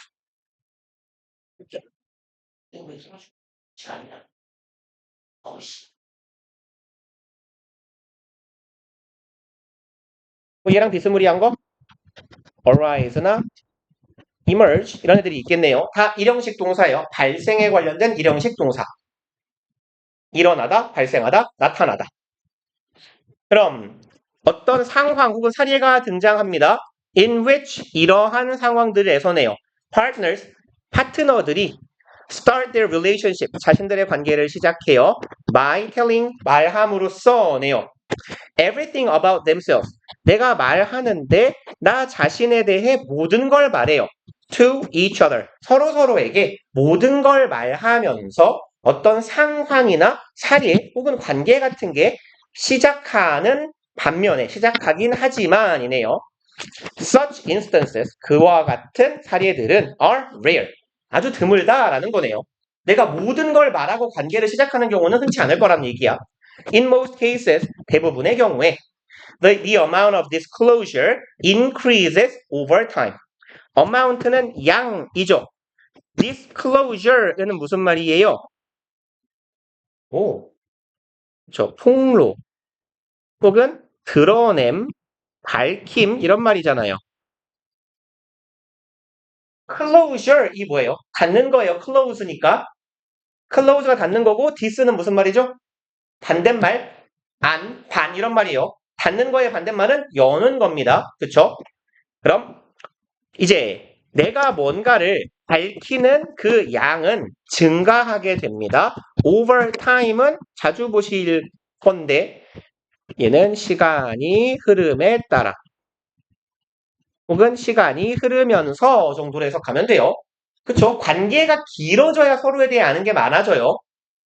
뭐 얘랑 비스무리한 거? arise나 emerge 이런 애들이 있겠네요. 다 일형식 동사예요. 발생에 관련된 일형식 동사. 일어나다, 발생하다, 나타나다. 그럼 어떤 상황 혹은 사례가 등장합니다. In which 이러한 상황들에서네요. Partners, 파트너들이 start their relationship, 자신들의 관계를 시작해요. By telling, 말함으로써네요. Everything about themselves, 내가 말하는데 나 자신에 대해 모든 걸 말해요. To each other, 서로서로에게 모든 걸 말하면서 어떤 상황이나 사례 혹은 관계 같은 게 시작하는 반면에 시작하긴 하지만이네요. Such instances, 그와 같은 사례들은 are rare, 아주 드물다라는 거네요. 내가 모든 걸 말하고 관계를 시작하는 경우는 흔치 않을 거라는 얘기야. In most cases, 대부분의 경우에 the amount of disclosure increases over time. amount는 양이죠. disclosure는 무슨 말이에요? 폭로 혹은 드러냄, 밝힘 이런 말이잖아요. closure 이 뭐예요? 닫는 거예요. close니까 close가 닫는 거고 this는 무슨 말이죠? 반대말 안, 반 이런 말이에요. 닫는 거의 반대말은 여는 겁니다. 그쵸? 그럼 이제 내가 뭔가를 밝히는 그 양은 증가하게 됩니다. over time은 자주 보실 건데 얘는 시간이 흐름에 따라 혹은 시간이 흐르면서 정도로 해석하면 돼요. 그쵸? 관계가 길어져야 서로에 대해 아는 게 많아져요.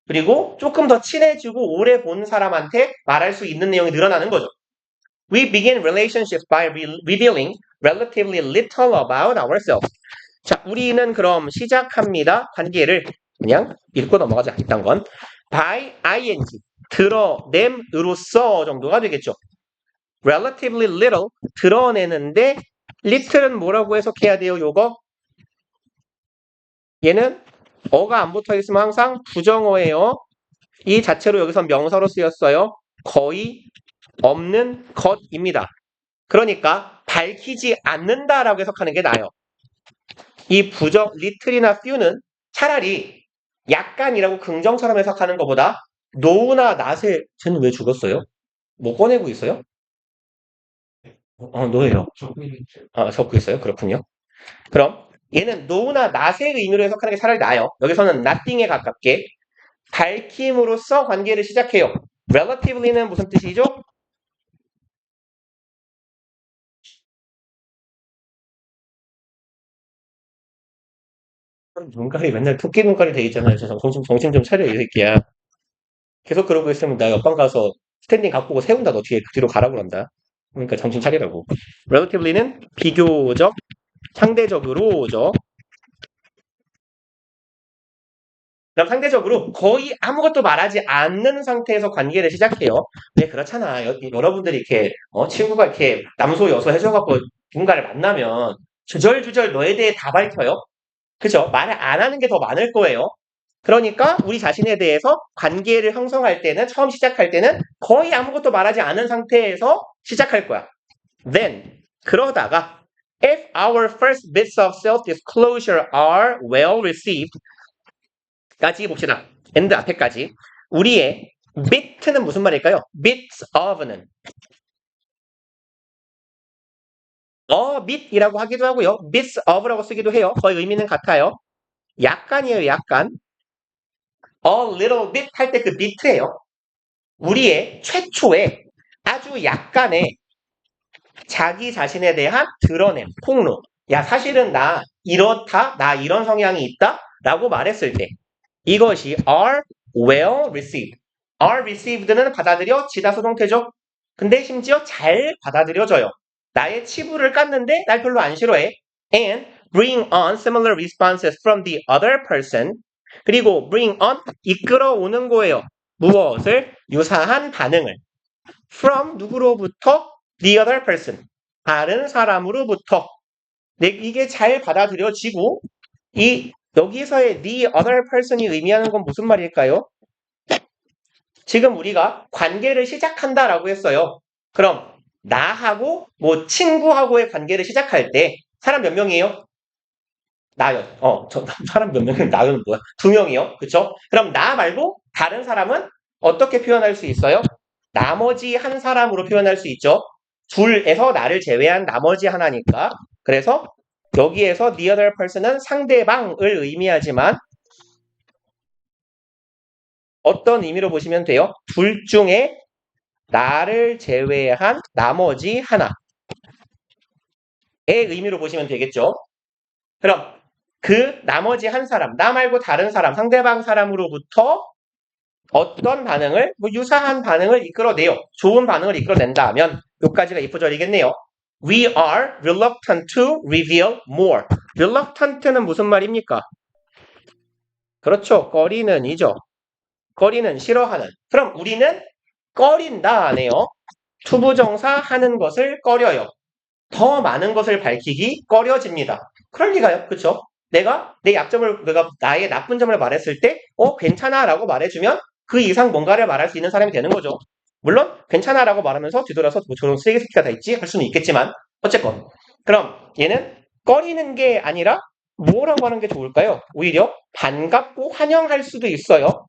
그리고 조금 더 친해지고 오래 본 사람한테 말할 수 있는 내용이 늘어나는 거죠. We begin relationships by revealing relatively little about ourselves. 자, 우리는 그럼 시작합니다. 관계를 그냥 읽고 넘어가자. 이딴 건 by ing 드러냄으로써 정도가 되겠죠. relatively little 드러내는데 little은 뭐라고 해석해야 돼요? 요거 얘는 어가 안 붙어 있으면 항상 부정어예요. 이 자체로 여기서 명사로 쓰였어요. 거의 없는 것입니다. 그러니까 밝히지 않는다라고 해석하는 게 나아요. 이 부정 little이나 few는 차라리 약간이라고 긍정처럼 해석하는 것보다 no나 not에 쟤는 왜 죽었어요? 뭐 꺼내고 있어요? no예요. 적고 있어요. 그렇군요. 그럼 얘는 no나 not의 의미로 해석하는 게 차라리 나아요. 여기서는 nothing에 가깝게 밝힘으로써 관계를 시작해요. relatively는 무슨 뜻이죠? 눈깔이 맨날 토끼 눈깔이 돼 있잖아요. 정신 좀 차려 이 새끼야. 계속 그러고 있으면 나 옆방 가서 스탠딩 갖고 오고 세운다. 너 뒤로 가라고 그런다. 그러니까 정신 차리라고. relatively는 비교적, 상대적으로죠. 그럼 상대적으로 거의 아무것도 말하지 않는 상태에서 관계를 시작해요. 네, 그렇잖아. 여러분들이 이렇게 친구가 이렇게 남소 여소 해줘갖고 누군가를 만나면 주절주절 너에 대해 다 밝혀요. 그죠? 말을 안 하는 게 더 많을 거예요. 그러니까 우리 자신에 대해서 관계를 형성할 때는 처음 시작할 때는 거의 아무것도 말하지 않은 상태에서 시작할 거야. Then 그러다가 if our first bits of self-disclosure are well received 까지 봅시다. end 앞에까지 우리의 bit는 무슨 말일까요? bits of는 bit이라고 하기도 하고요. bits of라고 쓰기도 해요. 거의 의미는 같아요. 약간이에요. 약간. a little bit 할 때 그 bit예요. 우리의 최초의 아주 약간의 자기 자신에 대한 드러냄, 폭로. 야, 사실은 나 이렇다, 나 이런 성향이 있다 라고 말했을 때 이것이 are well received. are received는 받아들여지다 수동태죠. 근데 심지어 잘 받아들여져요. 나의 치부를 깠는데 날 별로 안 싫어해. And bring on similar responses from the other person. 그리고 bring on 이끌어오는 거예요. 무엇을? 유사한 반응을. from 누구로부터? the other person. 다른 사람으로부터. 이게 잘 받아들여지고 여기서의 the other person이 의미하는 건 무슨 말일까요? 지금 우리가 관계를 시작한다라고 했어요. 그럼 나하고 친구하고의 관계를 시작할 때 사람 몇 명이에요? 나요. 사람 몇 명이면 나는 뭐야? 2명이요. 그쵸? 그럼 나 말고 다른 사람은 어떻게 표현할 수 있어요? 나머지 한 사람으로 표현할 수 있죠. 둘에서 나를 제외한 나머지 하나니까. 그래서 여기에서 the other person은 상대방을 의미하지만 어떤 의미로 보시면 돼요? 둘 중에 나를 제외한 나머지 하나의 의미로 보시면 되겠죠. 그럼 그 나머지 한 사람, 나 말고 다른 사람, 상대방 사람으로부터 어떤 반응을, 유사한 반응을 이끌어내요. 좋은 반응을 이끌어낸다 하면 여기까지가 if절이겠네요. We are reluctant to reveal more. reluctant는 무슨 말입니까? 그렇죠. 꺼리는이죠. 꺼리는 싫어하는. 그럼 우리는 꺼린다 하네요. 투부정사 하는 것을 꺼려요. 더 많은 것을 밝히기 꺼려집니다. 그럴 리가요. 그렇죠? 내가 내 약점을 나의 나쁜 점을 말했을 때 괜찮아 라고 말해주면 그 이상 뭔가를 말할 수 있는 사람이 되는 거죠. 물론 괜찮아 라고 말하면서 뒤돌아서 저런 쓰레기 새끼가 다 있지 할 수는 있겠지만 어쨌건 그럼 얘는 꺼리는 게 아니라 뭐라고 하는 게 좋을까요? 오히려 반갑고 환영할 수도 있어요.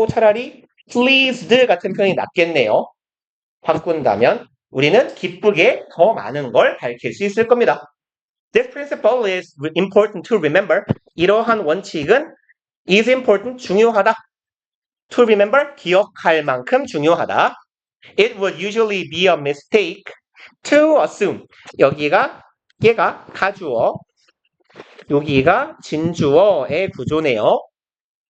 차라리 pleased 같은 표현이 낫겠네요. 바꾼다면 우리는 기쁘게 더 많은 걸 밝힐 수 있을 겁니다. This principle is important to remember. 이러한 원칙은 is important, 중요하다. To remember, 기억할 만큼 중요하다. It would usually be a mistake to assume. 얘가 가주어, 여기가 진주어의 구조네요.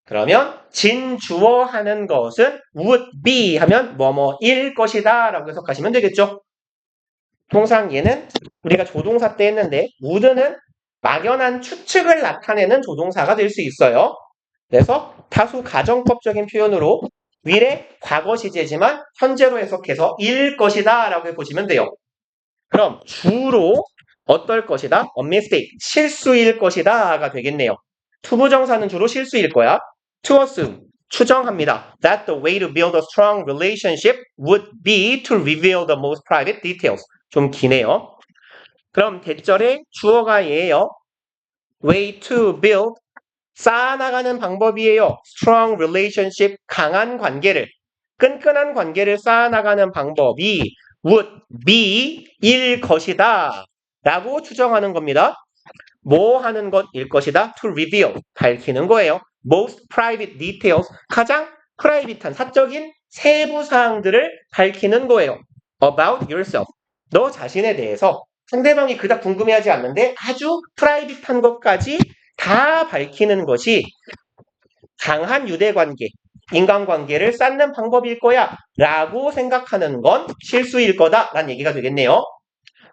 그러면 진주어 하는 것은 would be 하면 뭐뭐일 것이다 라고 해석하시면 되겠죠. 통상 얘는 우리가 조동사 때 했는데 would는 막연한 추측을 나타내는 조동사가 될 수 있어요. 그래서 다소 가정법적인 표현으로 will의 과거 시제지만 현재로 해석해서 일 것이다 라고 해보시면 돼요. 그럼 주로 어떨 것이다? A mistake, 실수일 것이다가 되겠네요. 투부정사는 주로 실수일 거야. To assume, 추정합니다. That the way to build a strong relationship would be to reveal the most private details. 좀 기네요. 그럼 대절에 주어가 얘예요. Way to build, 쌓아나가는 방법이에요. Strong relationship, 강한 관계를, 끈끈한 관계를 쌓아나가는 방법이 would be 일 것이다 라고 추정하는 겁니다. 뭐 하는 것일 것이다? To reveal, 밝히는 거예요. Most private details, 가장 프라이빗한 사적인 세부 사항들을 밝히는 거예요. About yourself, 너 자신에 대해서 상대방이 그닥 궁금해하지 않는데 아주 프라이빗한 것까지 다 밝히는 것이 강한 유대관계, 인간관계를 쌓는 방법일 거야 라고 생각하는 건 실수일 거다 라는 얘기가 되겠네요.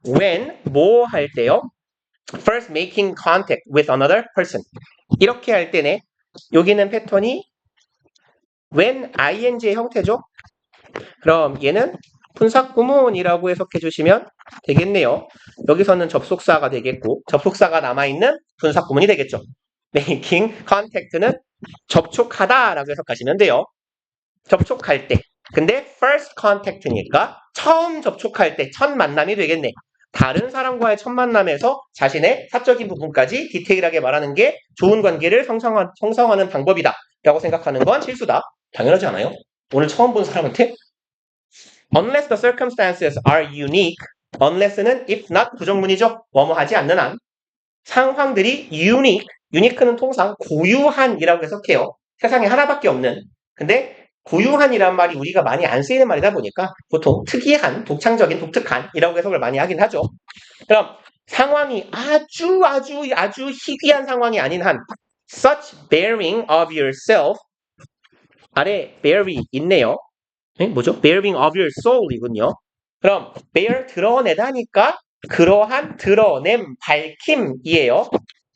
When, 뭐 할 때요? First making contact with another person. 이렇게 할 때네. 여기는 패턴이 when ing의 형태죠. 그럼 얘는 분사구문이라고 해석해 주시면 되겠네요. 여기서는 접속사가 되겠고 접속사가 남아있는 분사구문이 되겠죠. Making contact는 접촉하다라고 해석하시면 돼요. 접촉할 때. 근데 first contact니까 처음 접촉할 때 첫 만남이 되겠네. 다른 사람과의 첫 만남에서 자신의 사적인 부분까지 디테일하게 말하는 게 좋은 관계를 형성하는 방법이다 라고 생각하는 건 실수다. 당연하지 않아요? 오늘 처음 본 사람한테 Unless the circumstances are unique. Unless는 if not 부정문이죠. 뭐뭐 하지 않는 한. 상황들이 unique. unique는 통상 고유한이라고 해석해요. 세상에 하나밖에 없는. 근데 고유한이란 말이 우리가 많이 안 쓰이는 말이다 보니까 보통 특이한, 독창적인, 독특한이라고 해석을 많이 하긴 하죠. 그럼 상황이 아주 희귀한 상황이 아닌 한 such bearing of yourself 아래 bear이 있네요. 뭐죠? bearing of your soul이군요. 그럼 bear 드러내다니까 그러한 드러냄, 밝힘이에요.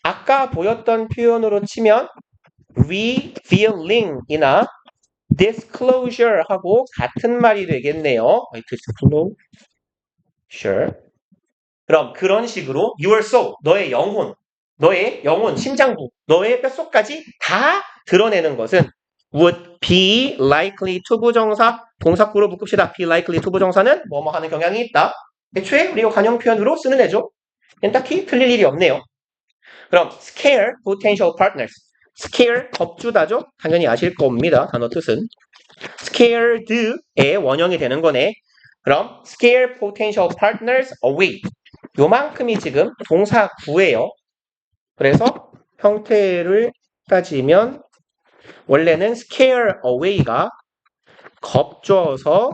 아까 보였던 표현으로 치면 revealing이나 disclosure하고 같은 말이 되겠네요. disclosure. 그럼 그런 식으로 your soul, 너의 영혼, 심장부, 너의 뼛속까지 다 드러내는 것은 would be likely to 부정사, 동사구로 묶읍시다. be likely to 부정사는 뭐뭐 하는 경향이 있다. 애초에 우리가 관용 표현으로 쓰는 애죠. 딱히 틀릴 일이 없네요. 그럼 scare potential partners. scare 겁주다죠? 당연히 아실 겁니다. 단어 뜻은. scared의 원형이 되는 거네. 그럼 scare potential partners away. 요만큼이 지금 동사 구예요. 그래서 형태를 따지면 원래는 scare away가 겁줘서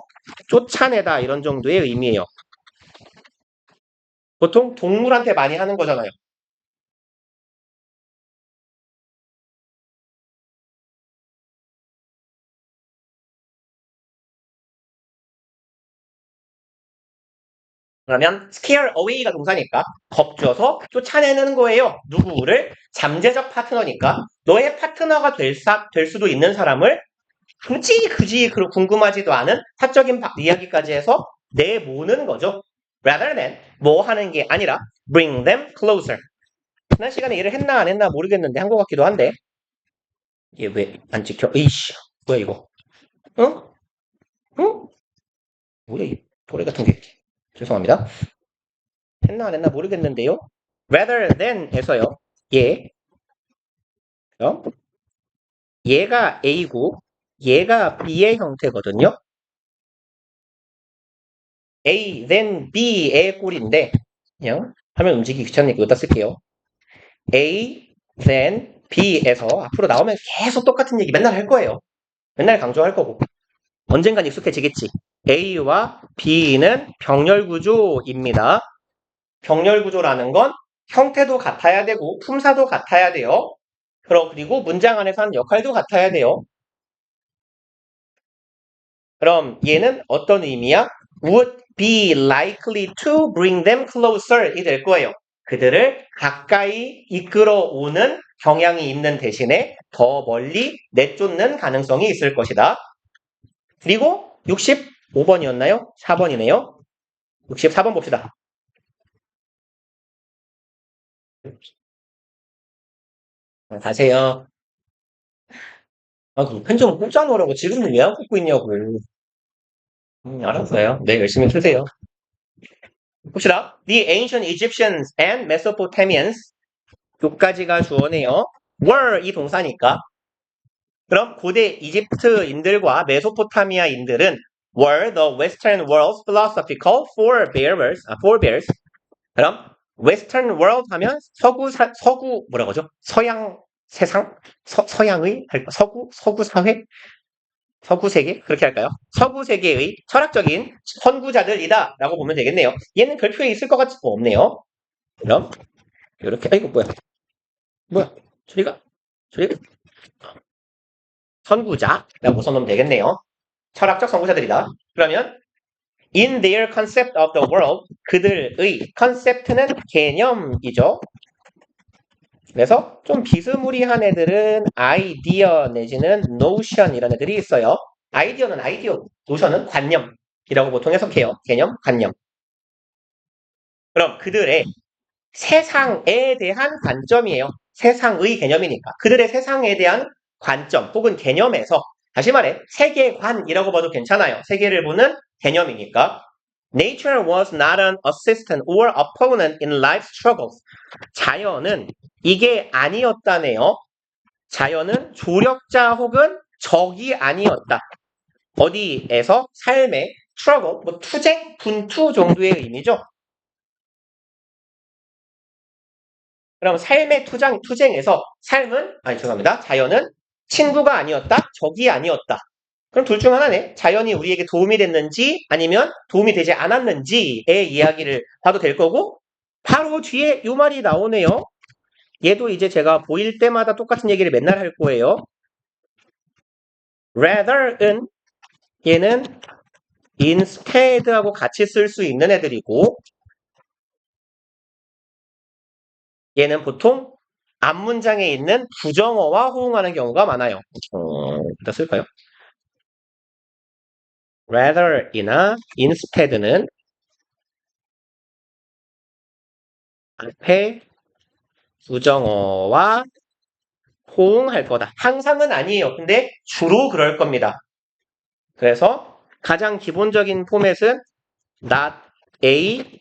쫓아내다 이런 정도의 의미예요. 보통 동물한테 많이 하는 거잖아요. 그러면 scare away가 동사니까 겁줘서 쫓아내는 거예요. 누구를? 잠재적 파트너니까 너의 파트너가 될 수도 있는 사람을 굳이 궁금하지도 않은 사적인 이야기까지 해서 내모는 거죠. Rather than 뭐 하는 게 아니라 bring them closer. 지난 시간에 일을 했나 안 했나 모르겠는데 한 것 같기도 한데 얘 왜 안 찍혀? 에이씨 뭐야 이거? 응? 응? 뭐야 이 도래 같은 게. 죄송합니다. 했나 안 했나 모르겠는데요. Rather than에서요. 얘. 얘가 A고 얘가 B의 형태거든요. A, then B의 꼴인데 그냥 화면 움직이기 귀찮으니까 여기다 쓸게요. A, then B에서 앞으로 나오면 계속 똑같은 얘기 맨날 할 거예요. 맨날 강조할 거고. 언젠간 익숙해지겠지. A와 B는 병렬구조입니다. 병렬구조라는 건 형태도 같아야 되고 품사도 같아야 돼요. 그리고 문장 안에서 하는 역할도 같아야 돼요. 그럼 얘는 어떤 의미야? Would be likely to bring them closer 이 될 거예요. 그들을 가까이 이끌어오는 경향이 있는 대신에 더 멀리 내쫓는 가능성이 있을 것이다. 그리고 65번이었나요? 4번이네요. 64번 봅시다. 가세요. 그 펜 좀 꽂아 놓으라고 지금 왜 안 꽂고 있냐고요. 알았어요. 네, 열심히 쓰세요. 봅시다. The ancient Egyptians and Mesopotamians 요까지가 주어네요. were 이 동사니까. 그럼 고대 이집트인들과 메소포타미아인들은 were the Western world's philosophical forebears. 그럼 Western world 하면 서구 뭐라고 하죠? 서양 세상? 서양의 서구 사회? 서구 세계? 그렇게 할까요? 서구 세계의 철학적인 선구자들이다 라고 보면 되겠네요. 얘는 별표에 있을 것 같지 없네요. 그럼 이렇게 아이고 뭐야 저리가 선구자라고 써놓으면 되겠네요. 철학적 선구자들이다. 그러면 in their concept of the world 그들의 컨셉트는 개념이죠. 그래서 좀 비스무리한 애들은 아이디어 내지는 노션 이런 애들이 있어요. 아이디어는 아이디어, 노션은 관념이라고 보통 해석해요. 개념, 관념. 그럼 그들의 세상에 대한 관점이에요. 세상의 개념이니까. 그들의 세상에 대한 관점 혹은 개념에서 다시 말해 세계관이라고 봐도 괜찮아요. 세계를 보는 개념이니까. Nature was not an assistant or opponent in life struggles. 자연은 이게 아니었다네요. 자연은 조력자 혹은 적이 아니었다. 어디에서? 삶의 struggle, 뭐 투쟁, 분투 정도의 의미죠. 그럼 삶의 투쟁에서 자연은 친구가 아니었다, 적이 아니었다. 그럼 둘 중 하나네. 자연이 우리에게 도움이 됐는지 아니면 도움이 되지 않았는지의 이야기를 봐도 될 거고 바로 뒤에 이 말이 나오네요. 얘도 이제 제가 보일 때마다 똑같은 얘기를 맨날 할 거예요. rather은 얘는 instead하고 같이 쓸 수 있는 애들이고 얘는 보통 앞문장에 있는 부정어와 호응하는 경우가 많아요. 일단 쓸까요? rather이나 instead는 앞에 부정어와 호응할 거다. 항상은 아니에요. 근데 주로 그럴 겁니다. 그래서 가장 기본적인 포맷은 not A,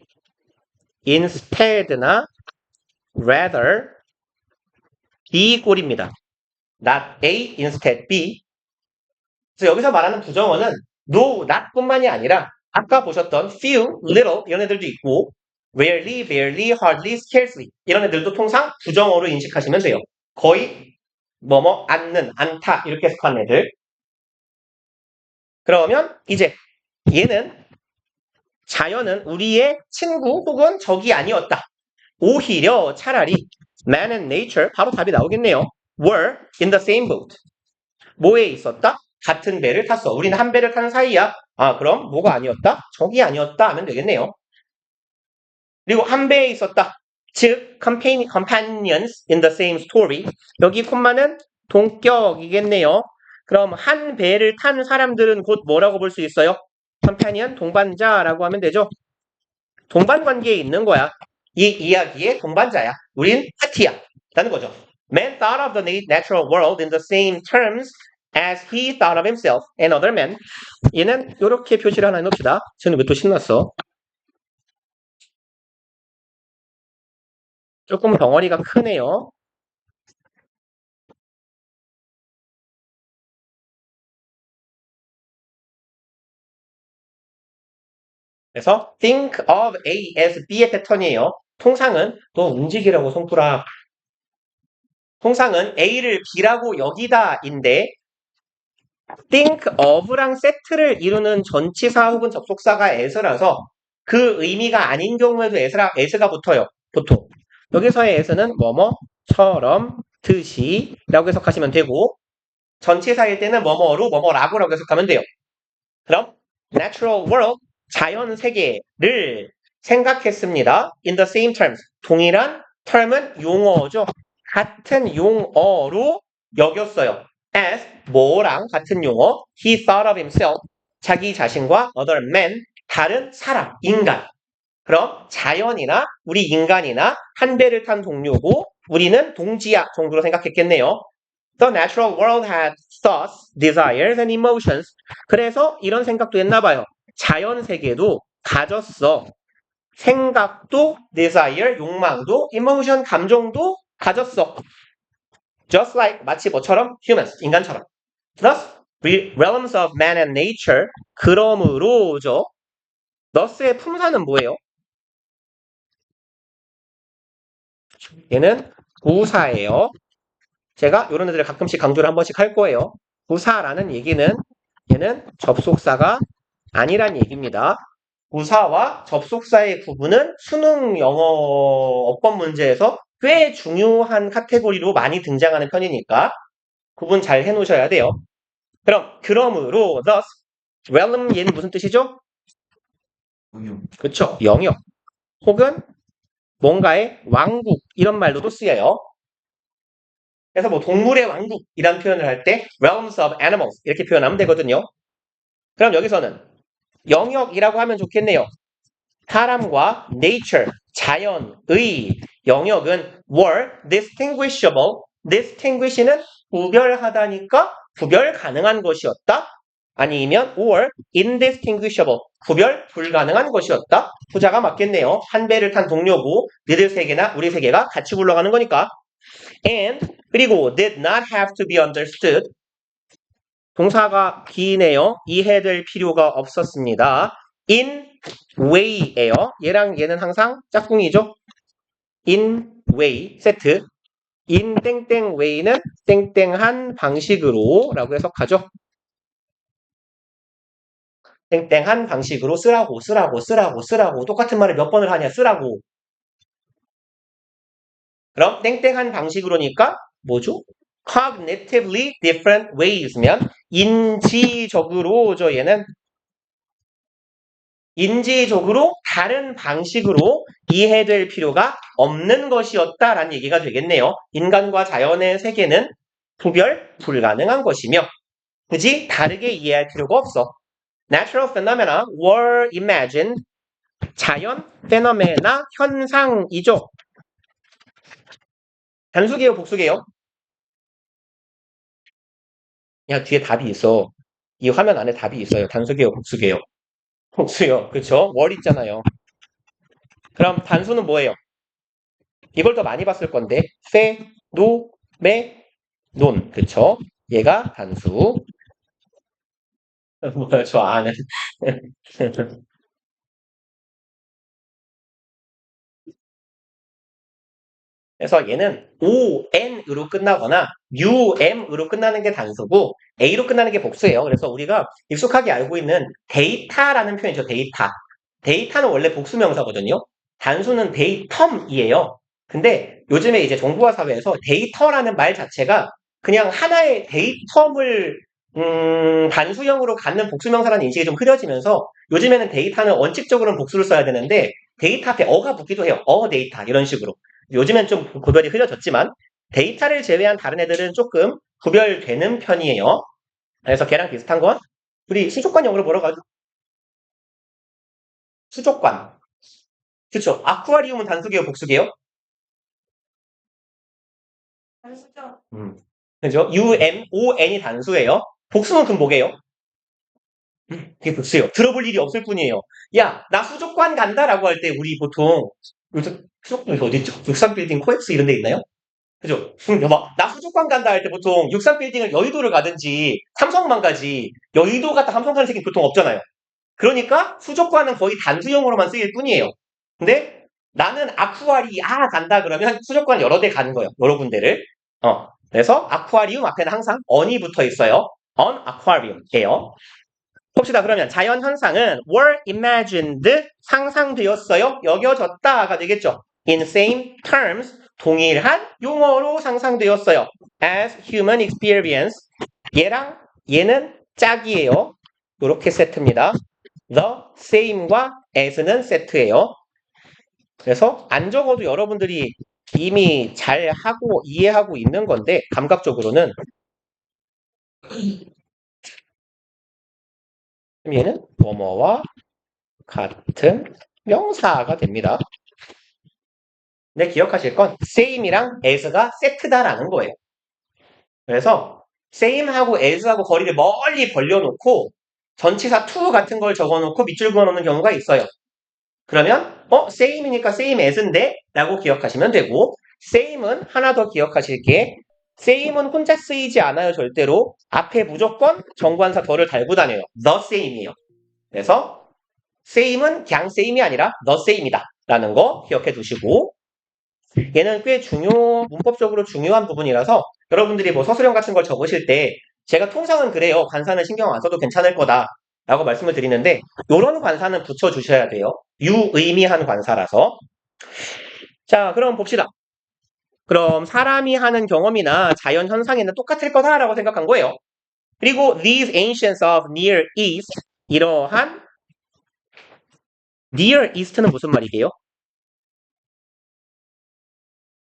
instead나 rather, B 꼴입니다. not A, instead B. 그래서 여기서 말하는 부정어는 no, not 뿐만이 아니라 아까 보셨던 few, little 이런 애들도 있고 rarely, barely, hardly, scarcely 이런 애들도 통상 부정어로 인식하시면 돼요. 거의 뭐뭐 않는, 않다 이렇게 해석하는 애들. 그러면 이제 얘는 자연은 우리의 친구 혹은 적이 아니었다. 오히려 차라리 man and nature 바로 답이 나오겠네요. were in the same boat. 뭐에 있었다? 같은 배를 탔어. 우리는 한 배를 타는 사이야. 그럼 뭐가 아니었다? 적이 아니었다 하면 되겠네요. 그리고 한 배에 있었다. 즉 companions in the same story. 여기 콤마는 동격이겠네요. 그럼 한 배를 탄 사람들은 곧 뭐라고 볼 수 있어요? companion, 동반자라고 하면 되죠. 동반 관계에 있는 거야. 이 이야기의 동반자야. 우린 파티야. 라는 거죠. Man thought of the natural world in the same terms as he thought of himself and other men. 얘는 이렇게 표시를 하나 해놓읍시다. 쟤는 왜 또 신났어? 조금 덩어리가 크네요. 그래서 think of A as B의 패턴이에요. 통상은 너 움직이라고 손가락. 통상은 A를 B라고 여기다인데 think of랑 set를 이루는 전치사 혹은 접속사가 as라서 그 의미가 아닌 경우에도 as가 붙어요. 보통. 여기서의 as는 뭐뭐처럼 듯이 라고 해석하시면 되고 전치사일 때는 뭐뭐로 뭐뭐라고라고 해석하면 돼요. 그럼 natural world, 자연 세계를 생각했습니다. in the same terms. 동일한 term은 용어죠. 같은 용어로 여겼어요. as 뭐랑 같은 용어 he thought of himself 자기 자신과 other men 다른 사람, 인간. 그럼 자연이나 우리 인간이나 한 배를 탄 동료고 우리는 동지야 정도로 생각했겠네요. The natural world had thoughts, desires, and emotions. 그래서 이런 생각도 했나 봐요. 자연 세계도 가졌어. 생각도, desire, 욕망도, emotion, 감정도 가졌어. Just like, 마치 뭐처럼? humans, 인간처럼. Thus, realms of man and nature. 그러므로죠. thus의 품사는 뭐예요? 얘는 부사예요. 제가 이런 애들을 가끔씩 강조를 한 번씩 할 거예요. 부사라는 얘기는 얘는 접속사가 아니란 얘기입니다. 부사와 접속사의 구분은 수능 영어 어법 문제에서 꽤 중요한 카테고리로 많이 등장하는 편이니까 구분 잘 해놓으셔야 돼요. 그러므로 thus realm 얘는 무슨 뜻이죠? 그쵸, 영역 혹은 뭔가의 왕국 이런 말로도 쓰여요. 그래서 뭐 동물의 왕국이라는 표현을 할 때 realms of animals 이렇게 표현하면 되거든요. 그럼 여기서는 영역이라고 하면 좋겠네요. 사람과 nature, 자연의 영역은 were distinguishable. distinguish는 구별하다니까 구별 가능한 것이었다. 아니면 or indistinguishable. 구별 불가능한 것이었다. 후자가 맞겠네요. 한 배를 탄 동료고 너희들 세계나 우리 세계가 같이 굴러가는 거니까. and 그리고 did not have to be understood. 동사가 be네요. 이해될 필요가 없었습니다. in way예요. 얘랑 얘는 항상 짝꿍이죠. in way 세트. in 땡땡 way는 땡땡한 방식으로 라고 해석하죠. 땡땡한 방식으로 쓰라고 똑같은 말을 몇 번을 하냐 쓰라고. 그럼 땡땡한 방식으로니까 뭐죠? cognitively different ways면 인지적으로죠. 얘는 인지적으로 다른 방식으로 이해될 필요가 없는 것이었다라는 얘기가 되겠네요. 인간과 자연의 세계는 구별 불가능한 것이며 굳이 다르게 이해할 필요가 없어. Natural phenomena were imagined. 자연 페노메나 현상이죠. 단수계요, 복수계요? 야, 뒤에 답이 있어. 이 화면 안에 답이 있어요. 단수계요, 복수계요? 복수요. 그쵸? 월 있잖아요. 그럼 단수는 뭐예요? 이걸 더 많이 봤을 건데 페, 노, 메, 논. 그쵸? 얘가 단수. 뭐야, 저 아는. 그래서 얘는 ON으로 끝나거나 UM으로 끝나는 게 단수고 A로 끝나는 게 복수예요. 그래서 우리가 익숙하게 알고 있는 데이터라는 표현이죠. 데이터. 데이터는 원래 복수명사거든요. 단수는 데이텀이에요. 근데 요즘에 이제 정보화 사회에서 데이터라는 말 자체가 그냥 하나의 데이텀을 단수형으로 갖는 복수명사라는 인식이 좀 흐려지면서 요즘에는 데이터는 원칙적으로는 복수를 써야 되는데 데이터 앞에 어가 붙기도 해요. 데이터 이런 식으로. 요즘엔 좀 구별이 흐려졌지만 데이터를 제외한 다른 애들은 조금 구별되는 편이에요. 그래서 걔랑 비슷한 건 우리 수족관 영어로 뭐라고 하죠? 수족관. 그쵸? 아쿠아리움은 단수계요, 복수계요? 단수죠. 그죠? UMON이 단수예요. 복수는 그럼 뭐게요? 그게 복수예요. 들어볼 일이 없을 뿐이에요. 야, 나 수족관 간다라고 할 때 우리 보통 요즘 수족관이 어디 있죠? 63빌딩 코엑스 이런 데 있나요? 그죠? 나 수족관 간다 할 때 보통 63빌딩을 여의도를 가든지 삼성만 가지 여의도 갔다 삼성 가는 새끼는 보통 없잖아요. 그러니까 수족관은 거의 단수형으로만 쓰일 뿐이에요. 근데 나는 아쿠아리아 간다 그러면 수족관 여러 대 가는 거예요. 여러 군데를. 그래서 아쿠아리움 앞에는 항상 on이 붙어 있어요. on aquarium이에요. 봅시다. 그러면 자연 현상은 were imagined 상상되었어요. 여겨졌다가 되겠죠. in same terms 동일한 용어로 상상되었어요. as human experience 얘는 짝이에요. 이렇게 세트입니다. the same과 as는 세트예요. 그래서 안 적어도 여러분들이 이미 잘 하고 이해하고 있는 건데 감각적으로는 얘는 뭐뭐와 같은 명사가 됩니다. 근데 기억하실 건 same이랑 as가 세트다라는 거예요. 그래서 same하고 as하고 거리를 멀리 벌려놓고 전치사 to 같은 걸 적어놓고 밑줄 그어놓는 경우가 있어요. 그러면 same이니까 same as인데 라고 기억하시면 되고 same은 하나 더 기억하실 게 same은 혼자 쓰이지 않아요. 절대로 앞에 무조건 정관사 더를 달고 다녀요. the same이에요. 그래서 same은 그냥 same이 아니라 the same이다 라는 거 기억해 두시고 얘는 꽤 문법적으로 중요한 부분이라서 여러분들이 뭐 서술형 같은 걸 적으실 때 제가 통상은 그래요. 관사는 신경 안 써도 괜찮을 거다 라고 말씀을 드리는데 이런 관사는 붙여주셔야 돼요. 유의미한 관사라서. 자, 그럼 봅시다. 그럼 사람이 하는 경험이나 자연 현상에는 똑같을 거다라고 생각한 거예요. 그리고 these ancients of Near East 이러한 Near East는 무슨 말이게요?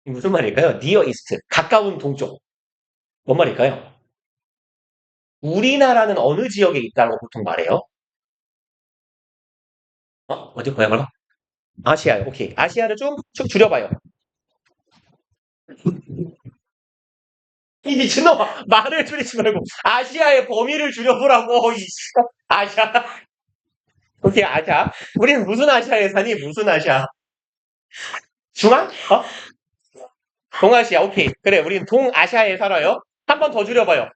무슨 말일까요? Near East 가까운 동쪽. 뭔 말일까요? 우리나라는 어느 지역에 있다고 보통 말해요? 어디 뭐야? 아시아요. 오케이. 아시아를 좀 줄여봐요. 이 미친놈아 말을 줄이지 말고 아시아의 범위를 줄여보라고. 아시아. 오케이 아시아. 우리는 무슨 아시아에 사니? 무슨 아시아? 중앙? 동아시아. 오케이. 그래 우리는 동아시아에 살아요. 한 번 더 줄여봐요.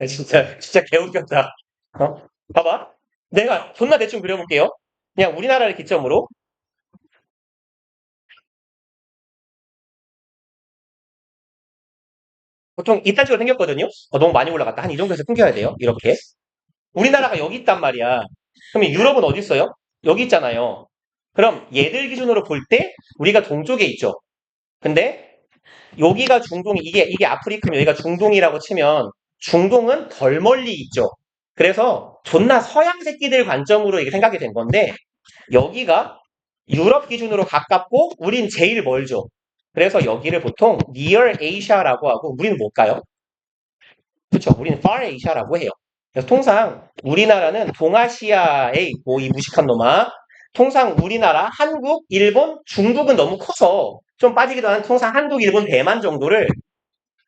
진짜 개웃겼다. 봐봐. 내가 존나 대충 그려볼게요. 그냥 우리나라를 기점으로. 보통 이딴 식으로 생겼거든요. 너무 많이 올라갔다. 한 이 정도에서 끊겨야 돼요. 이렇게. 우리나라가 여기 있단 말이야. 그러면 유럽은 어디 있어요? 여기 있잖아요. 그럼 얘들 기준으로 볼 때 우리가 동쪽에 있죠. 근데 여기가 중동이 이게 아프리카면 여기가 중동이라고 치면 중동은 덜 멀리 있죠. 그래서 존나 서양 새끼들 관점으로 이게 생각이 된 건데 여기가 유럽 기준으로 가깝고 우린 제일 멀죠. 그래서 여기를 보통 Near Asia라고 하고 우리는 뭘까요? 그렇죠. 우리는 Far Asia라고 해요. 그래서 통상 우리나라는 동아시아에 있고 이 무식한 놈아 통상 우리나라, 한국, 일본, 중국은 너무 커서 좀 빠지기도 하는 통상 한국, 일본, 대만 정도를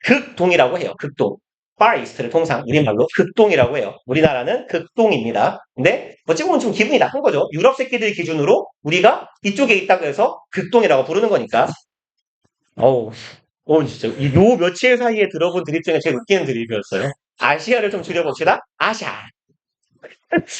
극동이라고 해요. 극동. Far East를 통상 우리말로 극동이라고 해요. 우리나라는 극동입니다. 근데 어찌 보면 좀 기분이 나쁜 거죠. 유럽 새끼들 기준으로 우리가 이쪽에 있다고 해서 극동이라고 부르는 거니까. 진짜 요 며칠 사이에 들어본 드립 중에 제일 웃기는 드립이었어요. 아시아를 좀 줄여봅시다. 아시아.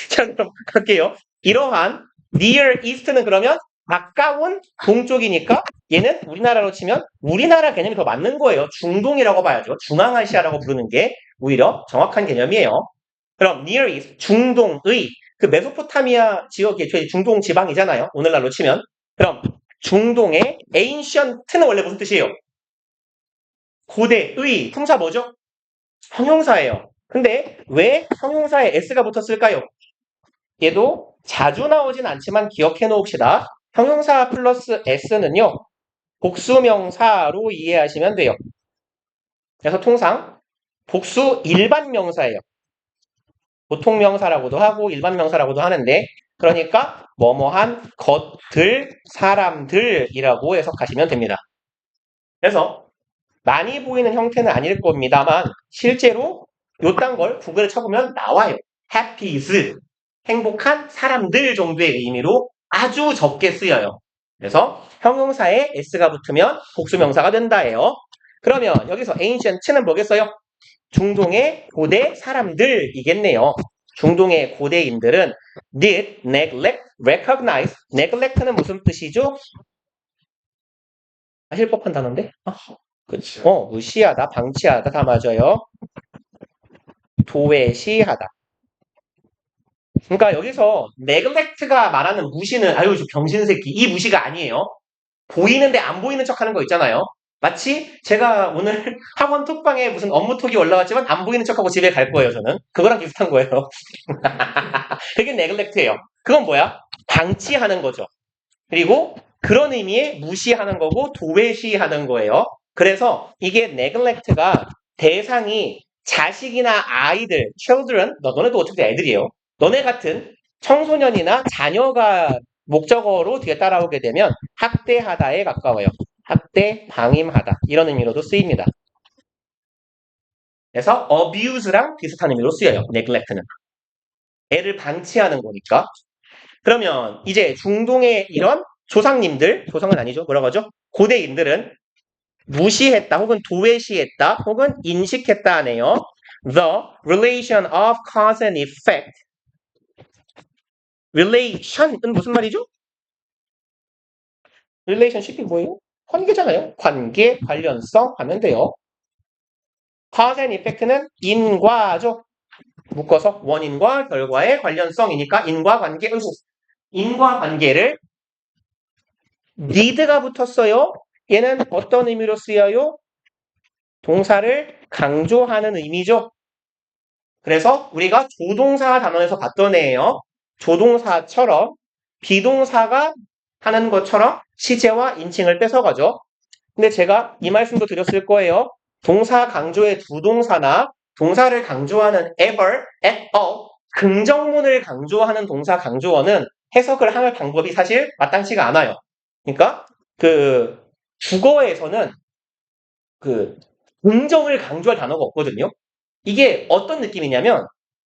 자, 그럼 갈게요. 이러한 Near East는 그러면 가까운 동쪽이니까 얘는 우리나라로 치면 우리나라 개념이 더 맞는 거예요. 중동이라고 봐야죠. 중앙아시아라고 부르는 게 오히려 정확한 개념이에요. 그럼 Near East, 중동의 그 메소포타미아 지역이 애초에 중동 지방이잖아요. 오늘날로 치면. 그럼 중동의 ancient는 원래 무슨 뜻이에요? 고대의 품사 뭐죠? 형용사예요. 근데 왜 형용사에 s가 붙었을까요? 얘도 자주 나오진 않지만 기억해 놓읍시다. 형용사 플러스 s는요. 복수명사로 이해하시면 돼요. 그래서 통상 복수 일반 명사예요. 보통 명사라고도 하고 일반 명사라고도 하는데 그러니까 뭐뭐한 것들, 사람들이라고 해석하시면 됩니다. 그래서 많이 보이는 형태는 아닐 겁니다만 실제로 요딴 걸 구글에 쳐보면 나와요. happy's 행복한 사람들 정도의 의미로 아주 적게 쓰여요. 그래서 형용사에 s가 붙으면 복수명사가 된다예요. 그러면 여기서 ancient는 뭐겠어요? 중동의 고대 사람들이겠네요. 중동의 고대인들은 did neglect, recognize. neglect는 무슨 뜻이죠? 아실 법한 단어인데? 무시하다, 방치하다 다 맞아요. 도외시하다. 그러니까 여기서 neglect가 말하는 무시는 아유 저 병신새끼 이 무시가 아니에요. 보이는데 안 보이는 척하는 거 있잖아요. 마치 제가 오늘 학원 톡방에 무슨 업무 톡이 올라왔지만 안 보이는 척하고 집에 갈 거예요. 저는 그거랑 비슷한 거예요. 그게 neglect예요. 그건 뭐야? 방치하는 거죠. 그리고 그런 의미의 무시하는 거고 도외시하는 거예요. 그래서 이게 neglect가 대상이 자식이나 아이들, children, 너네도 어차피 애들이에요. 너네 같은 청소년이나 자녀가 목적어로 뒤에 따라오게 되면 학대하다에 가까워요. 학대, 방임하다 이런 의미로도 쓰입니다. 그래서 abuse랑 비슷한 의미로 쓰여요. neglect는. 애를 방치하는 거니까. 그러면 이제 중동의 이런 조상님들, 조상은 아니죠. 뭐라고 하죠? 고대인들은 무시했다 혹은 도외시했다 혹은 인식했다 하네요. The relation of cause and effect. relation은 무슨 말이죠? relationship이 뭐예요? 관계잖아요. 관계, 관련성 하면 돼요. cause and effect는 인과죠. 묶어서 원인과 결과의 관련성이니까 인과관계, 인과관계를 need가 붙었어요. 얘는 어떤 의미로 쓰여요? 동사를 강조하는 의미죠. 그래서 우리가 조동사 단원에서 봤던 애예요. 조동사처럼 비동사가 하는 것처럼 시제와 인칭을 뺏어가죠. 근데 제가 이 말씀도 드렸을 거예요. 동사 강조의 부동사나 동사를 강조하는 ever, at all, 긍정문을 강조하는 동사 강조어는 해석을 할 방법이 사실 마땅치가 않아요. 그러니까 그 국어에서는 그 긍정을 강조할 단어가 없거든요. 이게 어떤 느낌이냐면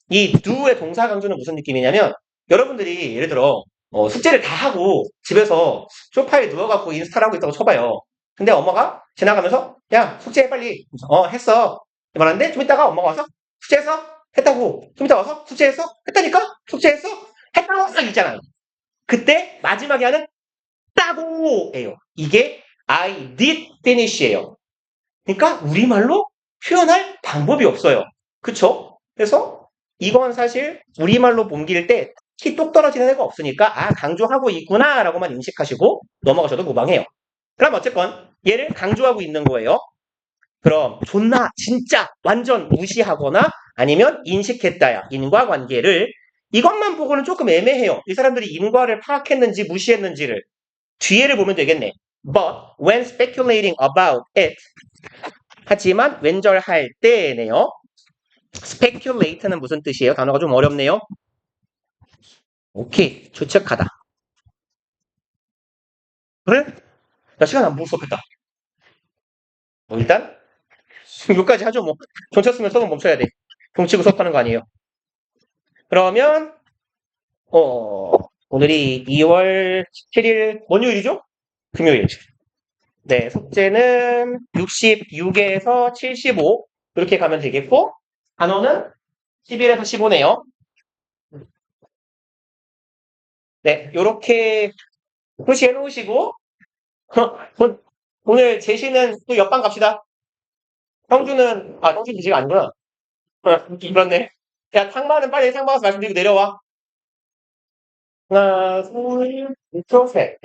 이 do의 동사 강조는 무슨 느낌이냐면 여러분들이 예를 들어 숙제를 다 하고 집에서 소파에 누워갖고 인스타를 하고 있다고 쳐봐요. 근데 엄마가 지나가면서 야 숙제해 빨리. 했어. 말하는데 좀 이따가 엄마가 와서 숙제했어? 했다고. 좀 이따 와서 숙제했어? 했다니까? 숙제했어? 했다고 딱 있잖아요. 그때 마지막에 하는 따고예요. 이게 I did finish예요. 그러니까 우리말로 표현할 방법이 없어요. 그쵸? 그래서 이건 사실 우리말로 옮길 때 키 똑 떨어지는 애가 없으니까 강조하고 있구나 라고만 인식하시고 넘어가셔도 무방해요. 그럼 어쨌건 얘를 강조하고 있는 거예요. 그럼 존나 진짜 완전 무시하거나 아니면 인식했다야 인과관계를 이것만 보고는 조금 애매해요. 이 사람들이 인과를 파악했는지 무시했는지를 뒤에를 보면 되겠네. But when speculating about it 하지만 왼절할 때네요. speculate는 무슨 뜻이에요? 단어가 좀 어렵네요. 오케이, 추측하다. 그래? 나 시간 안 보고 수업했다. 일단 여기까지 하죠 뭐. 종쳤으면 수업은 멈춰야 돼. 종치고 수업하는 거 아니에요. 그러면 오늘이 2월 17일 뭔 요일이죠? 금요일. 네, 숙제는 66에서 75 이렇게 가면 되겠고 단어는 11에서 15네요. 네, 요렇게 표시해 놓으시고 오늘 제시는 또 옆방 갑시다. 형주는 형주 제시가 아니구나. 그렇네. 야, 탕마는 빨리 탕마가서 말씀드리고 내려와. 하나, 둘, 셋.